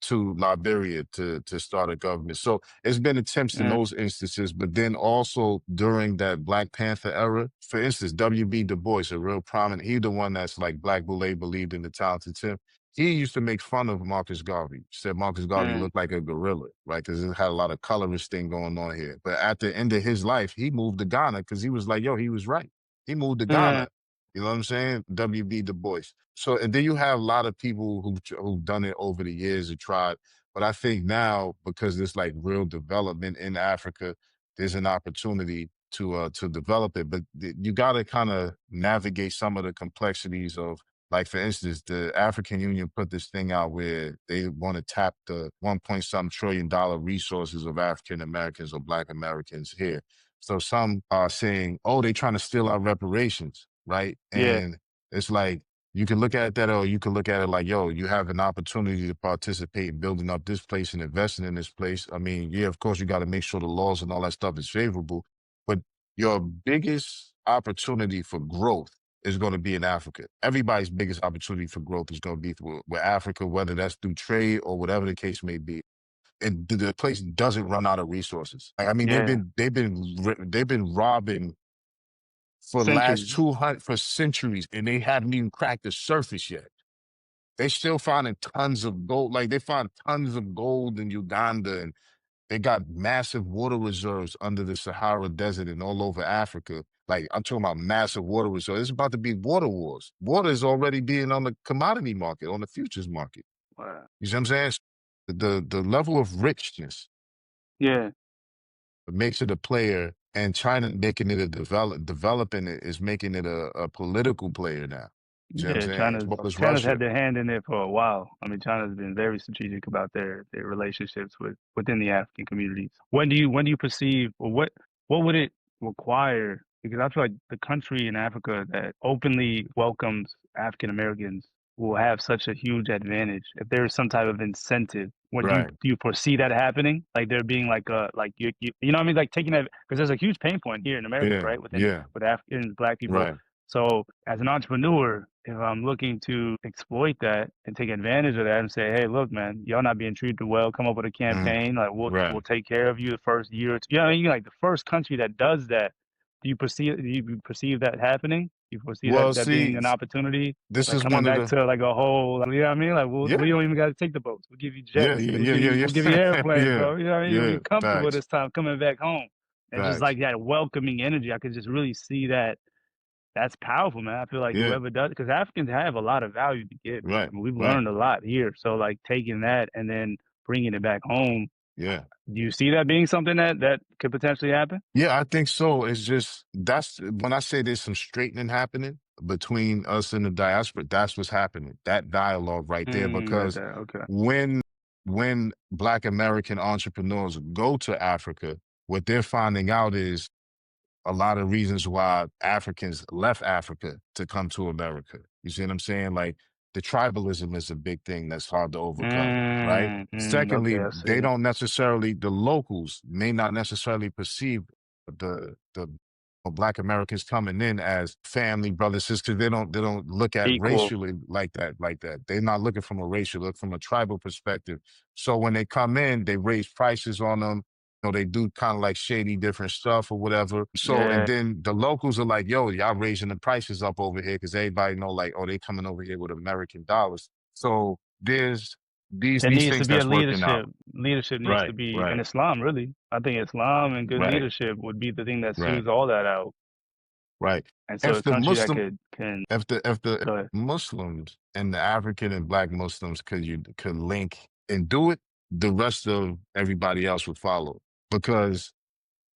to Liberia to start a government. So it's been attempts in mm, those instances, but then also during that Black Panther era, for instance, W.B. Du Bois, a real prominent, he the one that's like Black Boule believed in the talented Tim. He used to make fun of Marcus Garvey. Said Marcus Garvey mm, looked like a gorilla, right? Because it had a lot of colorist thing going on here. But at the end of his life, he moved to Ghana because he was like, yo, he was right. He moved to mm, Ghana. You know what I'm saying? W.B. Du Bois. So, and then you have a lot of people who've done it over the years and tried. But I think now, because there's like real development in Africa, there's an opportunity to develop it. But you got to kind of navigate some of the complexities of, like, for instance, the African Union put this thing out where they want to tap the 1 point some trillion dollar resources of African Americans or Black Americans here. So some are saying, oh, they trying to steal our reparations, right? yeah, And it's like, you can look at it that, or you can look at it like, yo, you have an opportunity to participate in building up this place and investing in this place. I mean, yeah, of course, you got to make sure the laws and all that stuff is favorable, but your biggest opportunity for growth is going to be in Africa. Everybody's biggest opportunity for growth is going to be with Africa, whether that's through trade or whatever the case may be. And the place doesn't run out of resources. Like, I mean, yeah. they've been robbing for the last Centuries. 200 for centuries, and they haven't even cracked the surface yet. They still finding tons of gold. Like, they find tons of gold in Uganda, and they got massive water reserves under the Sahara Desert and all over Africa. Like, I'm talking about massive water reserves. It's about to be water wars. Water is already being on the commodity market, on the futures market. Wow. You see what I'm saying? The level of richness Yeah, makes it a player, and China making it a developing it is making it a political player now. See what I'm Yeah, saying? As well as China's had Russia. their hand in it for a while. I mean, China's been very strategic about their relationships within the African communities. When do you perceive, or what would it require? Because I feel like the country in Africa that openly welcomes African Americans will have such a huge advantage if there's some type of incentive. When Right. do you foresee that happening? Like there being like a like you know what I mean? Like taking that, because there's a huge pain point here in America, Yeah. right? Yeah. With Africans, Black people. Right. So as an entrepreneur, if I'm looking to exploit that and take advantage of that and say, hey, look, man, y'all not being treated well, come up with a Mm, campaign, like we'll right. take care of you the first year or two. You know what I mean? Like the first country that does that, do you perceive that happening? Do you foresee Well, that being see, an opportunity? this Like is coming one of back the to like a whole, you know what I mean? Like we yeah, don't even got to take the boats. We'll give you yeah, jets. yeah, yeah, yeah, We'll give you yeah, airplanes, yeah, bro. You know what I mean? You'll yeah. be comfortable Facts, this time coming back home. And just facts. like that welcoming energy, I could just really see that that's powerful, man. I feel like Yeah, whoever does, because Africans have a lot of value to give. right, I mean, we've right. learned a lot here. So like taking that and then bringing it back home, Yeah. do you see that being something that could potentially happen? Yeah, I think so. It's just that's when I say there's some straightening happening between us and the diaspora, that's what's happening. That dialogue right there. Right Because there. Okay. when Black American entrepreneurs go to Africa, what they're finding out is a lot of reasons why Africans left Africa to come to America. You see what I'm saying? Like the tribalism is a big thing that's hard to overcome, right? Okay, Secondly, I they see. don't necessarily, the locals may not necessarily perceive the Black Americans coming in as family, brothers, sisters. They don't look at Equal. racially like that. They're not looking from a racial, look from a tribal perspective. So when they come in, they raise prices on them, they do kind of like shady different stuff or whatever. So, and Yeah. then the locals are like, yo, y'all raising the prices up over here because everybody know like, oh, they coming over here with American dollars. So there's There these needs to things be a that's working leadership. out. Leadership needs to Right, be in right, Islam, really. I think Islam and good right, leadership would be the thing that right, smooths all that out. right. And so If a the country that Muslim, can if the go ahead. Muslims and the African and Black Muslims could link and do it, the rest of everybody else would follow because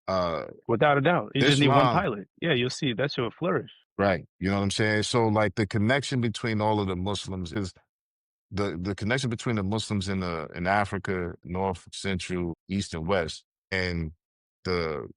uh Without a doubt. You just need one Islam. pilot. Yeah, you'll see that should flourish. Right. You know what I'm saying? So like the connection between all of the Muslims is the connection between the Muslims in Africa, North, Central, East, and West, and the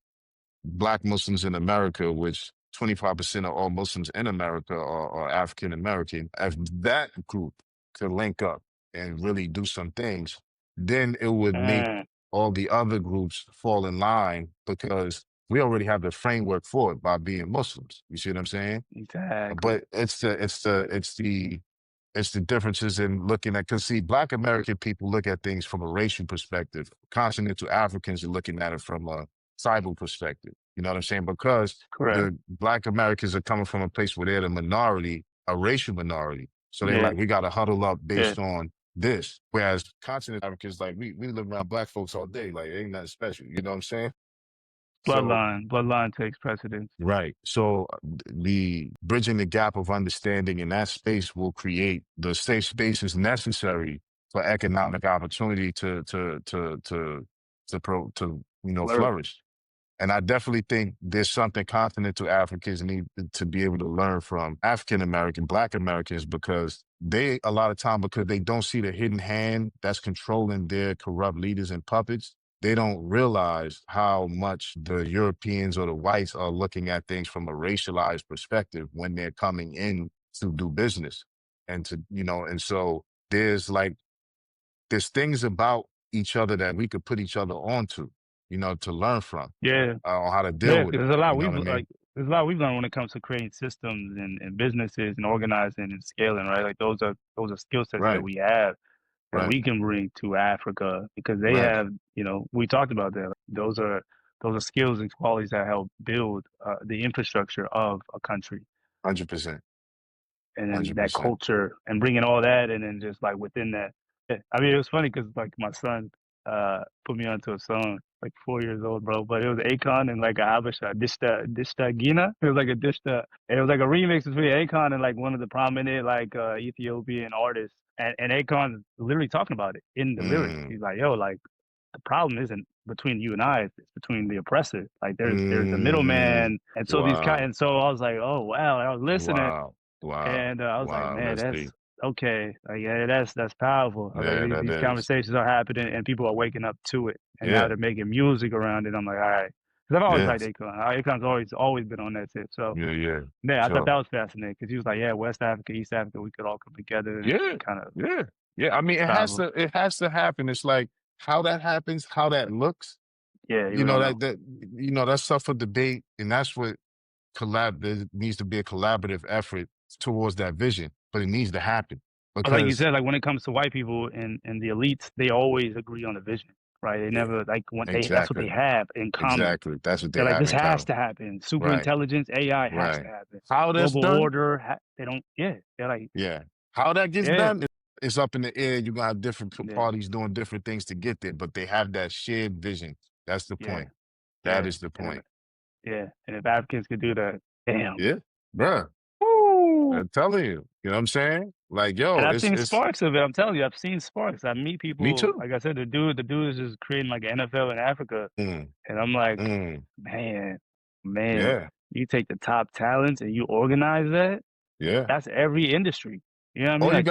Black Muslims in America, which 25% of all Muslims in America are African American. If that group could link up and really do some things, then it would make Mm, all the other groups fall in line because we already have the framework for it by being Muslims. You see what I'm saying? exactly. But it's the differences in looking at, because see, Black American people look at things from a racial perspective. Continental Africans are looking at it from a tribal perspective. You know what I'm saying? Because Correct. the Black Americans are coming from a place where they're the minority, a racial minority. So they're Yeah. like, we got to huddle up Yeah. based on this. Whereas continental Africans, like, we live around Black folks all day. Like, ain't nothing special. You know what I'm saying? So Bloodline takes precedence. right. So the bridging the gap of understanding in that space will create the safe spaces necessary for economic opportunity to Flourish. flourish. And I definitely think there's something continental Africans need to be able to learn from African American, Black Americans, because they, a lot of time, because they don't see the hidden hand that's controlling their corrupt leaders and puppets, they don't realize how much the Europeans or the whites are looking at things from a racialized perspective when they're coming in to do business. And and so there's things about each other that we could put each other onto, to learn from Yeah. on how to deal Yeah. with it. There's a lot You know we've what I mean? like there's a lot we've learned when it comes to creating systems and businesses and organizing and scaling, right? Like those are skill sets that Right, we have that right, we can bring to Africa because they right. have, we talked about that. Those are skills and qualities that help build the infrastructure of a country, 100%, and then that 100%. culture and bringing all that, and then just like within that. Yeah. I mean, it was funny because like my son put me onto a song like 4 years old, bro. But it was Akon and like a Habesha, Dishta Gina. It was like a Dishta. It was like a remix between Akon and like one of the prominent like Ethiopian artists. And Akon's literally talking about it in the lyrics. Mm, He's like, yo, like the problem isn't between you and I, it's between the oppressor. Like there's the mm, middleman. And so wow, and so I was like, oh wow. And I was listening. wow. Wow. And I was like, Wow. man, That's that's deep. okay. Like, yeah, that's powerful. I was like, Yeah, that these is. conversations are happening and people are waking up to it. And now Yeah. they're making music around it. I'm like, all right. Because I've always liked Yes. Akon. Akon's always been on that tip. So Yeah. Yeah. yeah, I thought Sure. that was fascinating because he was like, yeah, West Africa, East Africa, we could all come together and Yeah. kind of Yeah. Yeah. I mean, travel. it has to happen. It's like how that happens, how that looks, Yeah, you you know, don't know. that's up for debate. And that's what there needs to be a collaborative effort towards that vision, but it needs to happen But like you because said, like when it comes to white people and the elites, they always agree on the vision, right? They yeah, never like when that's what they exactly. have in common. Exactly. That's what they They're like, have this in has common. to happen. Super Right. intelligence, AI has to Right. happen. How that's Global done? order, they don't. Yeah, they're like, Yeah. How that gets yeah, done is up in the air. You're gonna have different yeah, parties doing different things to get there, but they have that shared vision. That's the yeah, point. That yeah, is the and if, point. yeah, and if Africans could do that, damn. Yeah. Bruh. Woo! I'm telling you. You know what I'm saying? Like, And yo, I've seen it's sparks of it. I'm telling you, I've seen sparks. I meet me people. too. Like I said, the dude is just creating like an NFL in Africa, Mm, and I'm like, mm, man, man, yeah. you take the top talents and you organize that. Yeah. That's every industry. You know what I mean? Like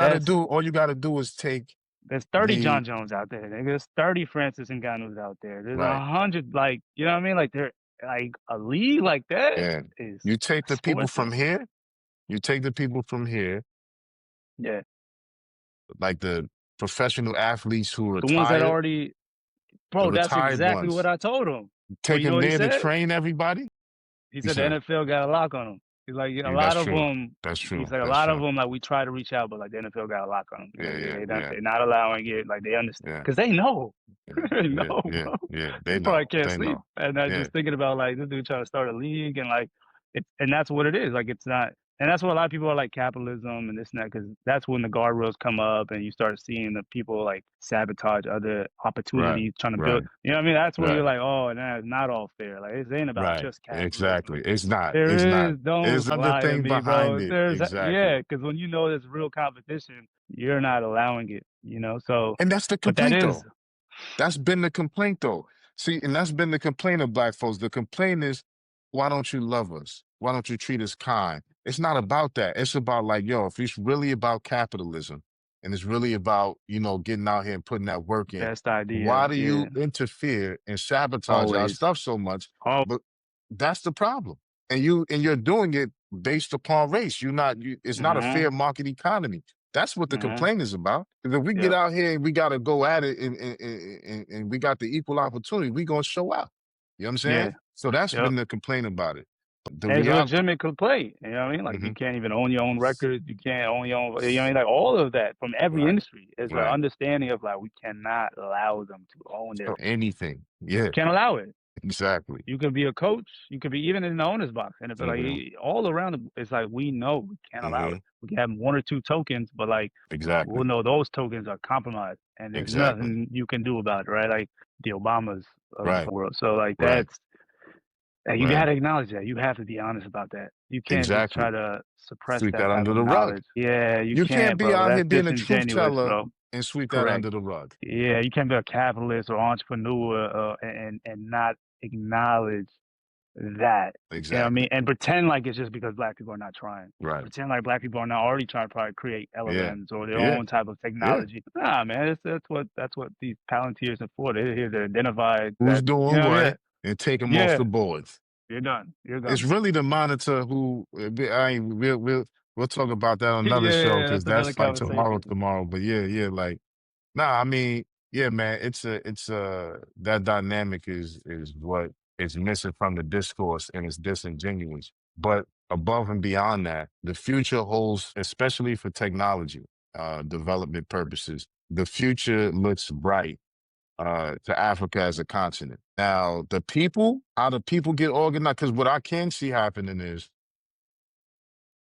All you gotta do is take there's 30 the John Jones out there. There's 30 Francis Ngannou's out there. There's right. 100, like, you know what I mean? Like they're like a league like that And is you take the people explosive. from here, you take the people from here, Yeah. like the professional athletes who The ones that retired, already, the bro, that's retired exactly what ones, I told him. But take you know them what he there to said? train everybody. He You said the said, NFL got a lock on him. He's like, yeah, a yeah, that's lot of true. them. That's He's true. like, a That's lot of true. them, like we try to reach out, but like the NFL got a lock on them. Yeah, Like yeah, yeah, they're not allowing it. Like they understand yeah, because they know, yeah, they yeah, know, yeah, bro. yeah. They probably can't They sleep. know. And I Yeah, just thinking about like this dude trying to start a league and like and that's what it is. Like it's not, and that's what a lot of people are like capitalism and this and that because that's when the guardrails come up and you start seeing the people like sabotage other right, opportunities trying to build. right, You know what I mean? That's where you're right. like, oh, nah, it's not all fair. Like this ain't about Right. just capitalism. Exactly. It's not. It's There not. is, don't There's other lie to thing me, behind bro. it. There's, Exactly. yeah, because when you know there's real competition, you're not allowing it, you know? So, And that's the but that complaint is, though. That's been the complaint though. See, and that's been the complaint of black folks. The complaint is, why don't you love us? Why don't you treat us kind? It's not about that. It's about like, yo, if it's really about capitalism and it's really about, getting out here and putting that work in, best idea. why do Yeah, you interfere and sabotage our always. stuff so much? Oh, But that's the problem. And you're doing it based upon race. It's not a mm-hmm, fair market economy. That's what the mm-hmm. complaint is about. Because if we get Yep, out here and we got to go at it and we got the equal opportunity, we going to show out. You know what I'm saying? yeah, So that's yep. been the complaint about it. But the And it's a reality, legitimate complaint. You know what I mean? Like you hmm can't even own your own records. You can't own your own, you know what I mean? Like all of that from every right, industry is an right. understanding of like, we cannot allow them to own their, So anything. Yeah, can't allow it. exactly. You could be a coach. You could be even in the owner's box. And it's like hmm all around, it's like we know we can't allow hmm it. We can have one or two tokens, but like we'll Exactly. know those tokens are compromised, and there's Exactly. nothing you can do about it, right? Like the Obamas of the Right, world. So like right, that's you got right. to acknowledge that. You have to be honest about that. You can't just try Exactly. to suppress Sweep that that type under of the rug. knowledge. Yeah, you You can't can't, be bro. out here That's being a truth disingenuous, teller bro. and sweep that Correct. under the rug. Yeah, you can't be a capitalist or entrepreneur and not acknowledge that. You know what I mean? Exactly. And pretend like it's just because black people are not trying. Right. Pretend like black people are not already trying to probably create Yeah. LLMs or their Yeah. own type of Yeah. technology. Nah, man, that's what these Palantirs are for. They're here to identify Who's that. You doing know what I mean? what and take them off Yeah, the boards. you're done. You're It's gone. really the monitor who I ain't, we'll talk about that on Yeah, another show yeah, because that's another that's like tomorrow, conversation. tomorrow. But yeah, yeah, like nah, I mean, yeah, man, it's that dynamic is what is missing from the discourse and it's disingenuous. But above and beyond that, the future holds, especially for technology, development purposes, the future looks bright to Africa as a continent. Now, how the people get organized, because what I can see happening is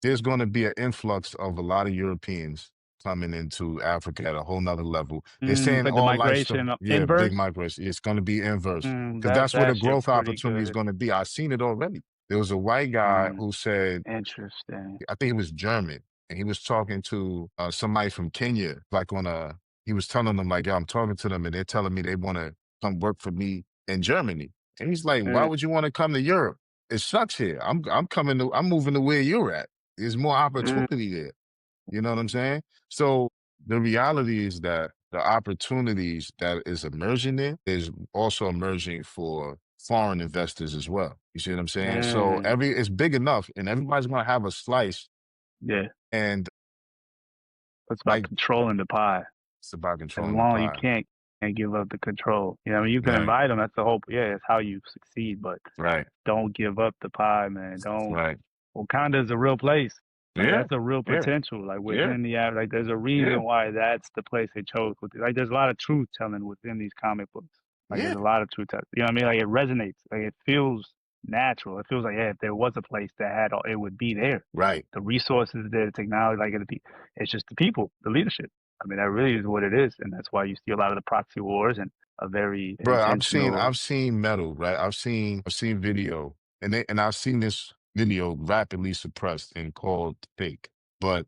there's going to be an influx of a lot of Europeans coming into Africa at a whole nother level. They're It's saying like the all lifestyle, migration yeah, big inverse. migration. It's going to be inverse because That that's where the shit growth pretty opportunity is good. going to be. I've seen it already. There was a white guy who said, Interesting. I think he was German, and he was talking to somebody from Kenya, like he was telling them like, yeah, I'm talking to them and they're telling me they want to come work for me in Germany. And he's like, why Yeah, would you want to come to Europe? It sucks here. I'm moving to where you're at. There's more opportunity there. You know what I'm saying? So the reality is that the opportunities that is emerging there is also emerging for foreign investors as well. You see what I'm saying? So Mm, it's big enough and everybody's gonna have a slice yeah. and It's about like controlling the pie. it's about As controlling the long you pie. can't give up the control. You know, I mean, you can Right, invite them. That's the whole. Yeah, it's how you succeed. But right, don't give up the pie, man. Don't. right. Wakanda is a real place. Like Yeah, that's a real yeah, potential. Like yeah, within the like, there's a yeah, reason why that's the place they chose. Like there's a lot of truth telling within these comic books. Like yeah. there's a lot of truth telling. You know what I mean? Like it resonates. Like it feels natural. It feels like yeah, if there was a place that had all, it would be there. Right. The resources, the technology, like it'd be. It's just the people, the leadership. I mean, that really is what it is, and that's why you see a lot of the proxy wars and a very Bro, intentional. I've seen metal, right? I've seen video and I've seen this video rapidly suppressed and called fake. But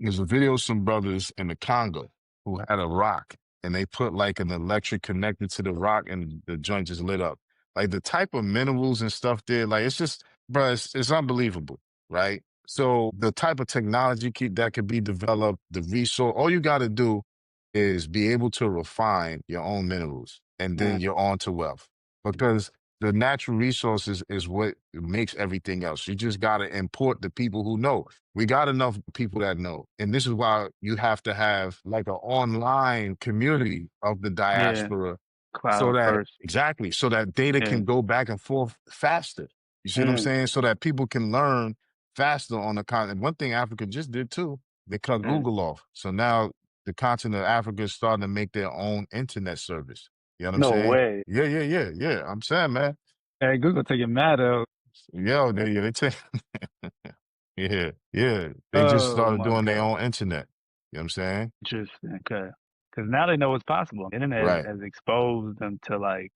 there's a video of some brothers in the Congo who had a rock and they put like an electric connected to the rock and the joint just lit up. Like the type of minerals and stuff there, like it's just, bro, it's unbelievable, right? So the type of technology that could be developed, the resource, all you got to do is be able to refine your own minerals and then Mm, you're on to wealth because the natural resources is what makes everything else. You just got to import the people who know. We got enough people that know. And this is why you have to have like an online community of the yeah, diaspora so cloud that, first. exactly, so that data Yeah. can go back and forth faster. You see what I'm Mm, saying? So that people can learn faster on the continent. One thing Africa just did too, they cut mm. Google off. So now the continent of Africa is starting to make their own internet service. You know what I'm No saying? way. Yeah, yeah, yeah, yeah. I'm saying, man. Hey, Google take it mad out. Yo, they take yeah, yeah. They just Oh started my doing their God. own internet. You know what I'm saying? Interesting. Okay. Because now they know what's possible. The internet Right. has exposed them to like,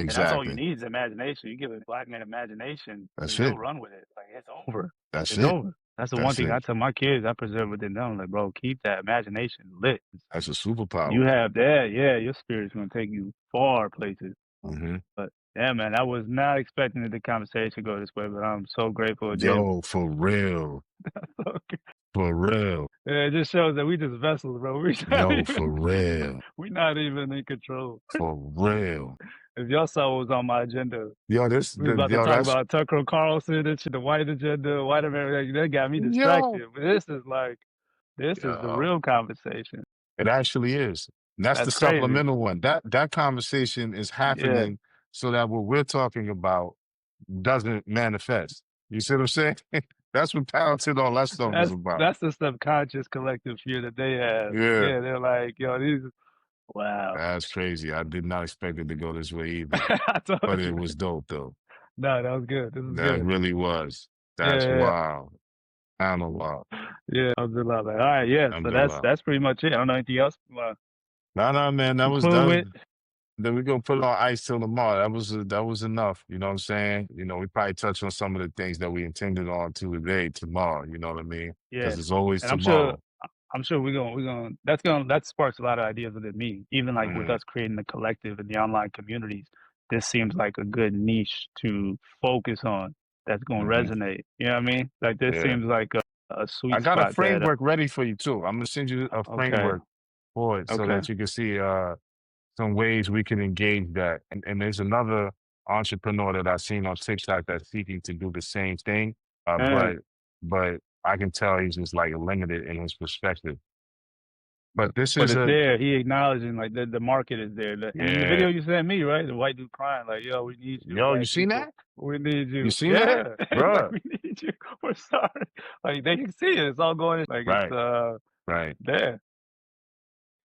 and that's all you Exactly. need is imagination. You give a black man imagination, That's he'll it. run with it. Like it's over. That's It's it. over. That's the one That's thing I it. tell my kids. I preserve within them. Like, bro, keep that imagination lit. That's a You superpower. have that, yeah. Your spirit's gonna take you far places. Hmm. But yeah, man, I was not expecting the conversation to go this way, but I'm so grateful it did. Yo, for real. For real. Yeah, it just shows that we just vessels, bro. Yo, for real. We not even in control. For real. If y'all saw what was on my agenda, we was about to Yo, talk that's about Tucker Carlson and shit, the white agenda, white America. That got me yo. distracted. But this is the Yo. real conversation. It actually is. And that's the That's crazy. supplemental one. That conversation is Yeah, happening so that what we're talking about doesn't manifest. You see what I'm saying? That's what Parenting all that stuff is about. that's the subconscious collective fear that they have. Yeah. Yeah, they're like, yo, these. Wow. That's crazy. I did not expect it to go this way either. I But told it you. was dope though. No, that was good. This is That good. really was. Yeah, That's yeah, wild. I don't know wild. yeah. I was a lot like, all right, yeah. So Alhamdulillah. that's pretty much it. I don't know anything else. No, no, man. Conclude with. Then we gonna put it on ice till tomorrow. That was enough. You know what I'm saying? You know, we probably touch on some of the things that we intended on to today, tomorrow. You know what I mean? Yeah, Because it's always and tomorrow. I'm sure we're gonna that sparks a lot of ideas within me. Even like with Mhm, us creating the collective and the online communities, this seems like a good niche to focus on. That's gonna mhm. resonate. You know what I mean? Like this Yeah. seems like a I sweet got a spot that. framework ready for you too. I'm gonna send you a Okay, framework for it so okay, that you can see some ways we can engage that. And there's another entrepreneur that I've seen on TikTok that's seeking to do the same thing. Uh, mm. but but I can tell he's just like limited in his perspective. But this But is it's a there. He acknowledging like the market is there. And in the yeah. video you sent me, right? The white dude crying like, "Yo, we need you, Yo, you black seen people. that? We need You you." seen that? Yeah, he's like, Bruh. "We need you. We're sorry." Like they can see it. It's all going. Like it's Right, right. there.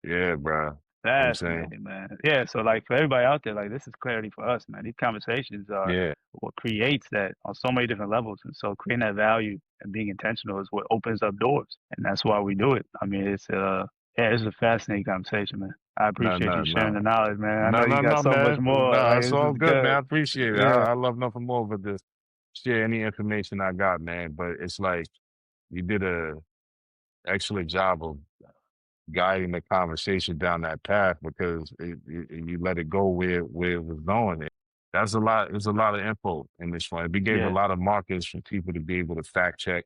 Yeah, bruh. You know what I'm saying? Fascinating, man. Yeah. So like for everybody out there, like this is clarity for us, man. These conversations are Yeah. what creates that on so many different levels, and so creating that value and being intentional is what opens up doors, and that's why we do it. I mean, it's yeah, it's a fascinating conversation, man. I No, appreciate no, you sharing the no. knowledge, man. I know No, you no, got no, so much man. more. No, Like it's this all is good, man. I good. appreciate it. Yeah, I love nothing more but to share any information I got, man. But it's like you did a excellent job of guiding the conversation down that path because you let it go where it was going. That's a lot. There's a lot of info in this one. We gave a yeah, lot of markers for people to be able to fact check.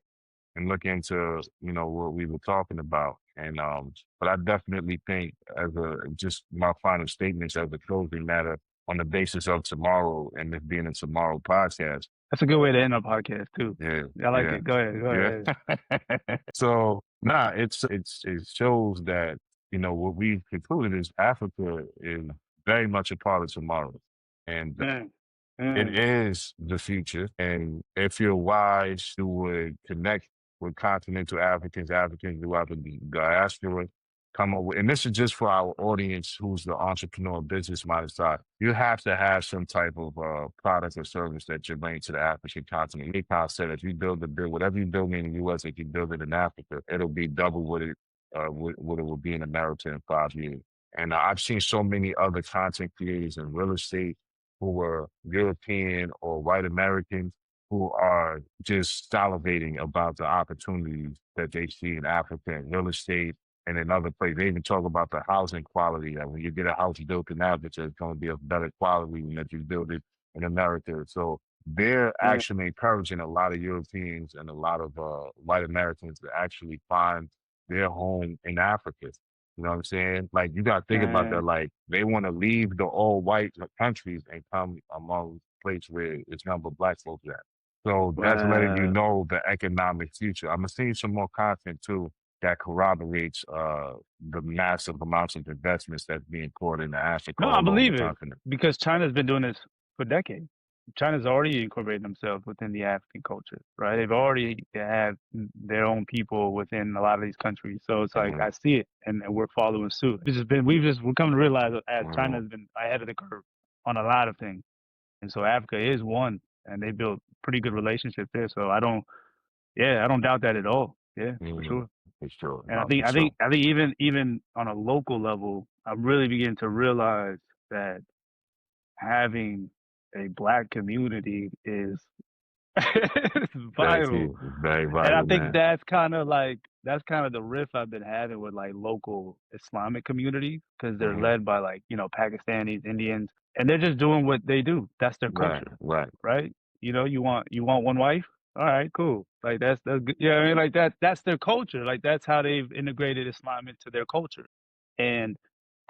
and look into, what we were talking about. And but I definitely think, as a just my final statements as a closing matter, on the basis of tomorrow and this being a tomorrow podcast. That's a good way to end our podcast too. Yeah, I like yeah, it. Go ahead. Go ahead. yeah. So nah, it shows that, what we've concluded is Africa is very much a part of tomorrow. And Mm, it mm, is the future. And if you're wise, you would connect with continental Africans, Africans throughout the diaspora, come up with, and this is just for our audience who's the entrepreneur business minded side. You have to have some type of product or service that you bring to the African continent. Nick said, if you build whatever you build in the US, if you build it in Africa, it'll be double what it will be in America in 5 years. And I've seen so many other content creators in real estate who were European or white Americans who are just salivating about the opportunities that they see in Africa in real estate and in other places. They even talk about the housing quality, that when you get a house built in Africa, it's going to be of better quality than if you build it in America. So they're mm. actually encouraging a lot of Europeans and a lot of white Americans to actually find their home in Africa. You know what I'm saying? Like, you got to think about that. Man. Like, they want to leave the all white countries and come among places where it's nothing but black folks at. So that's letting you Wow. know the economic future. I'm gonna see some more content too that corroborates the massive amounts of investments that's being poured into Africa No, I all over the believe it continent. because China's been doing this for decades. China's already incorporated themselves within the African culture, right? They've already have their own people within a lot of these countries. So it's like Hmm. I see it, and we're following suit. We're coming to realize that as Hmm. China's been ahead of the curve on a lot of things, and so Africa is one, and they built pretty good relationships there. So I don't doubt that at all. Yeah, for Hmm. sure. For sure. And No, for I think even on a local level, I'm really beginning to realize that having a black community is very key. vital. Very And I vital, think man. that's kind of the riff I've been having with like local Islamic communities because they're Hmm. led by like, Pakistanis, Indians, and they're just doing what they do. That's their Right, culture, right. right? You want one wife? All right, cool. Like that's good. Yeah, I mean like that's their culture. Like that's how they've integrated Islam into their culture. And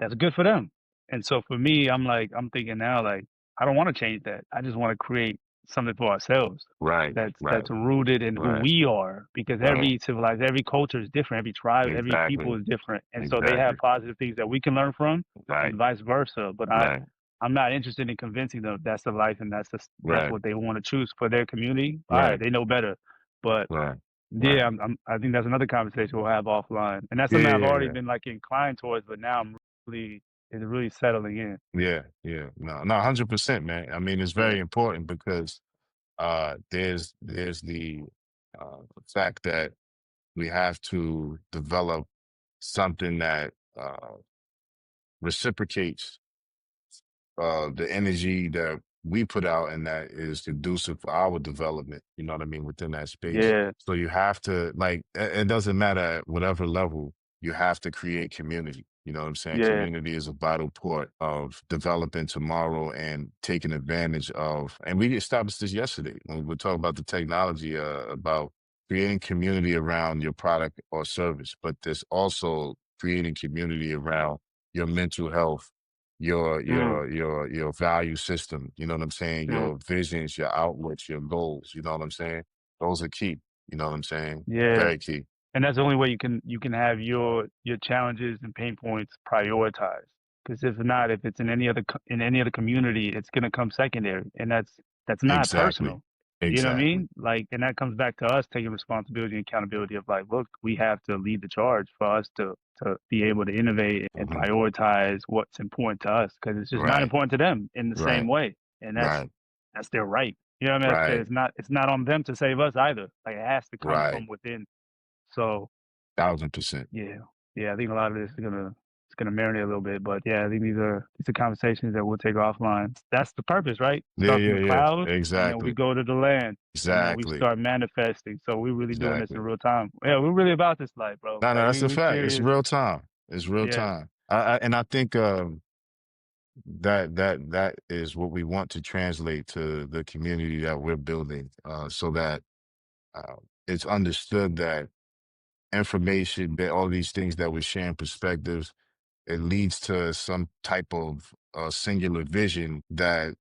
that's good for them. And so for me, I'm thinking now like I don't want to change that. I just want to create something for ourselves Right, right, that's rooted in who right, we are because right. every culture is different, every tribe, every people Exactly. is different. And so they have Exactly. positive things that we can learn from Right, and vice versa. But right, I'm not interested in convincing them that's the life and that's right, what they want to choose for their community. All right, right, they know better. But right, right. yeah, I think that's another conversation we'll have offline. And that's Yeah, something yeah, I've yeah, already yeah. been like inclined towards, but now it's really settling in. Yeah, yeah. No, no, 100%, man. I mean, it's Yeah. very important because there's the fact that we have to develop something that reciprocates the energy that we put out and that is conducive for our development, you know what I mean, within that space. Yeah. So you have to, like, it doesn't matter at whatever level, you have to create community. You know what I'm saying? Yeah. Community is a vital part of developing tomorrow and taking advantage of, and we established this yesterday when we were talking about the technology, about creating community around your product or service, but there's also creating community around your mental health, your Mm, your your your value system, you know what I'm saying? mm, Your visions, your outlooks, your goals, you know what I'm saying? Those are key, you know what I'm saying? yeah. Very key. And that's the only way you can have your challenges and pain points prioritized. Because if it's in any other community, it's gonna come secondary, and that's not Exactly. personal. You know what I Exactly. mean? Like, and that comes back to us taking responsibility and accountability of like, look, we have to lead the charge for us to be able to innovate and Hmm. prioritize what's important to us, because it's just not Right. important to them in the same Right. way, and Right. that's their right. You know what I mean? Right. It's not on them to save us either. Like it has to come Right. from within. So 1000%. yeah, yeah, I think a lot of this is gonna marinate a little bit, but yeah, I think these are conversations that we'll take offline. That's the purpose, right? Yeah, Start from yeah, the yeah. clouds, and then we Exactly. go to the land, and then we Exactly. start manifesting. So we're really doing this in Exactly. real time. Yeah, we're really about this life, bro. No, no, Like that's a we fact. It's serious. real time. It's real Yeah, time. And I think that is what we want to translate to the community that we're building, so that it's understood that information, that all these things that we're sharing perspectives, it leads to some type of singular vision that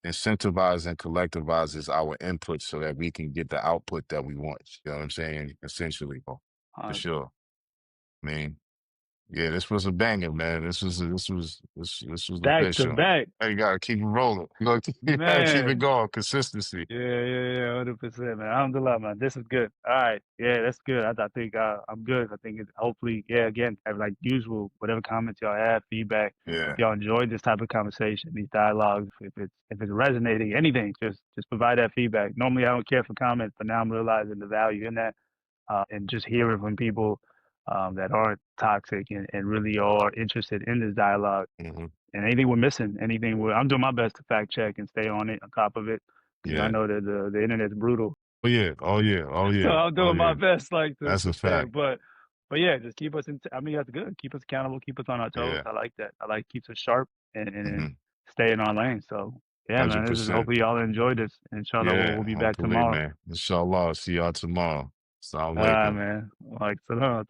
incentivizes and collectivizes our input so that we can get the output that we want. You know what I'm saying? Essentially, for Uh, sure. I mean, yeah, this was a banger, man. This was back to official. back, Hey, you gotta keep it rolling. You gotta keep it man. going. Consistency. Yeah, 100%, man. Alhamdulillah, man. This is good. All right. Yeah, that's good. I think I'm good. I think it's hopefully, yeah, again, like usual, whatever comments y'all have, feedback, Yeah. if y'all enjoyed this type of conversation, these dialogues, if it's resonating, anything, just provide that feedback. Normally I don't care for comments, but now I'm realizing the value in that, and just hearing from people that aren't toxic and really are interested in this dialogue. Hmm. And anything we're missing, I'm doing my best to fact check and stay on it, on top of it, because I Yeah. know that the internet's brutal. Oh yeah. Oh yeah. Oh So yeah. I'm Oh doing my yeah. best, like That's to a stay. fact. But yeah, just keep us in. I mean, that's good. Keep us accountable. Keep us on our toes. Yeah. I like that. I like keeps us sharp and Hmm. stay in our lane. So yeah, man. This is 100%. hopefully y'all enjoyed this. Inshallah, we'll Yeah. be back Hopefully, tomorrow. man. Inshallah. See y'all tomorrow. Assalamu All right, alaikum. man. Like salam.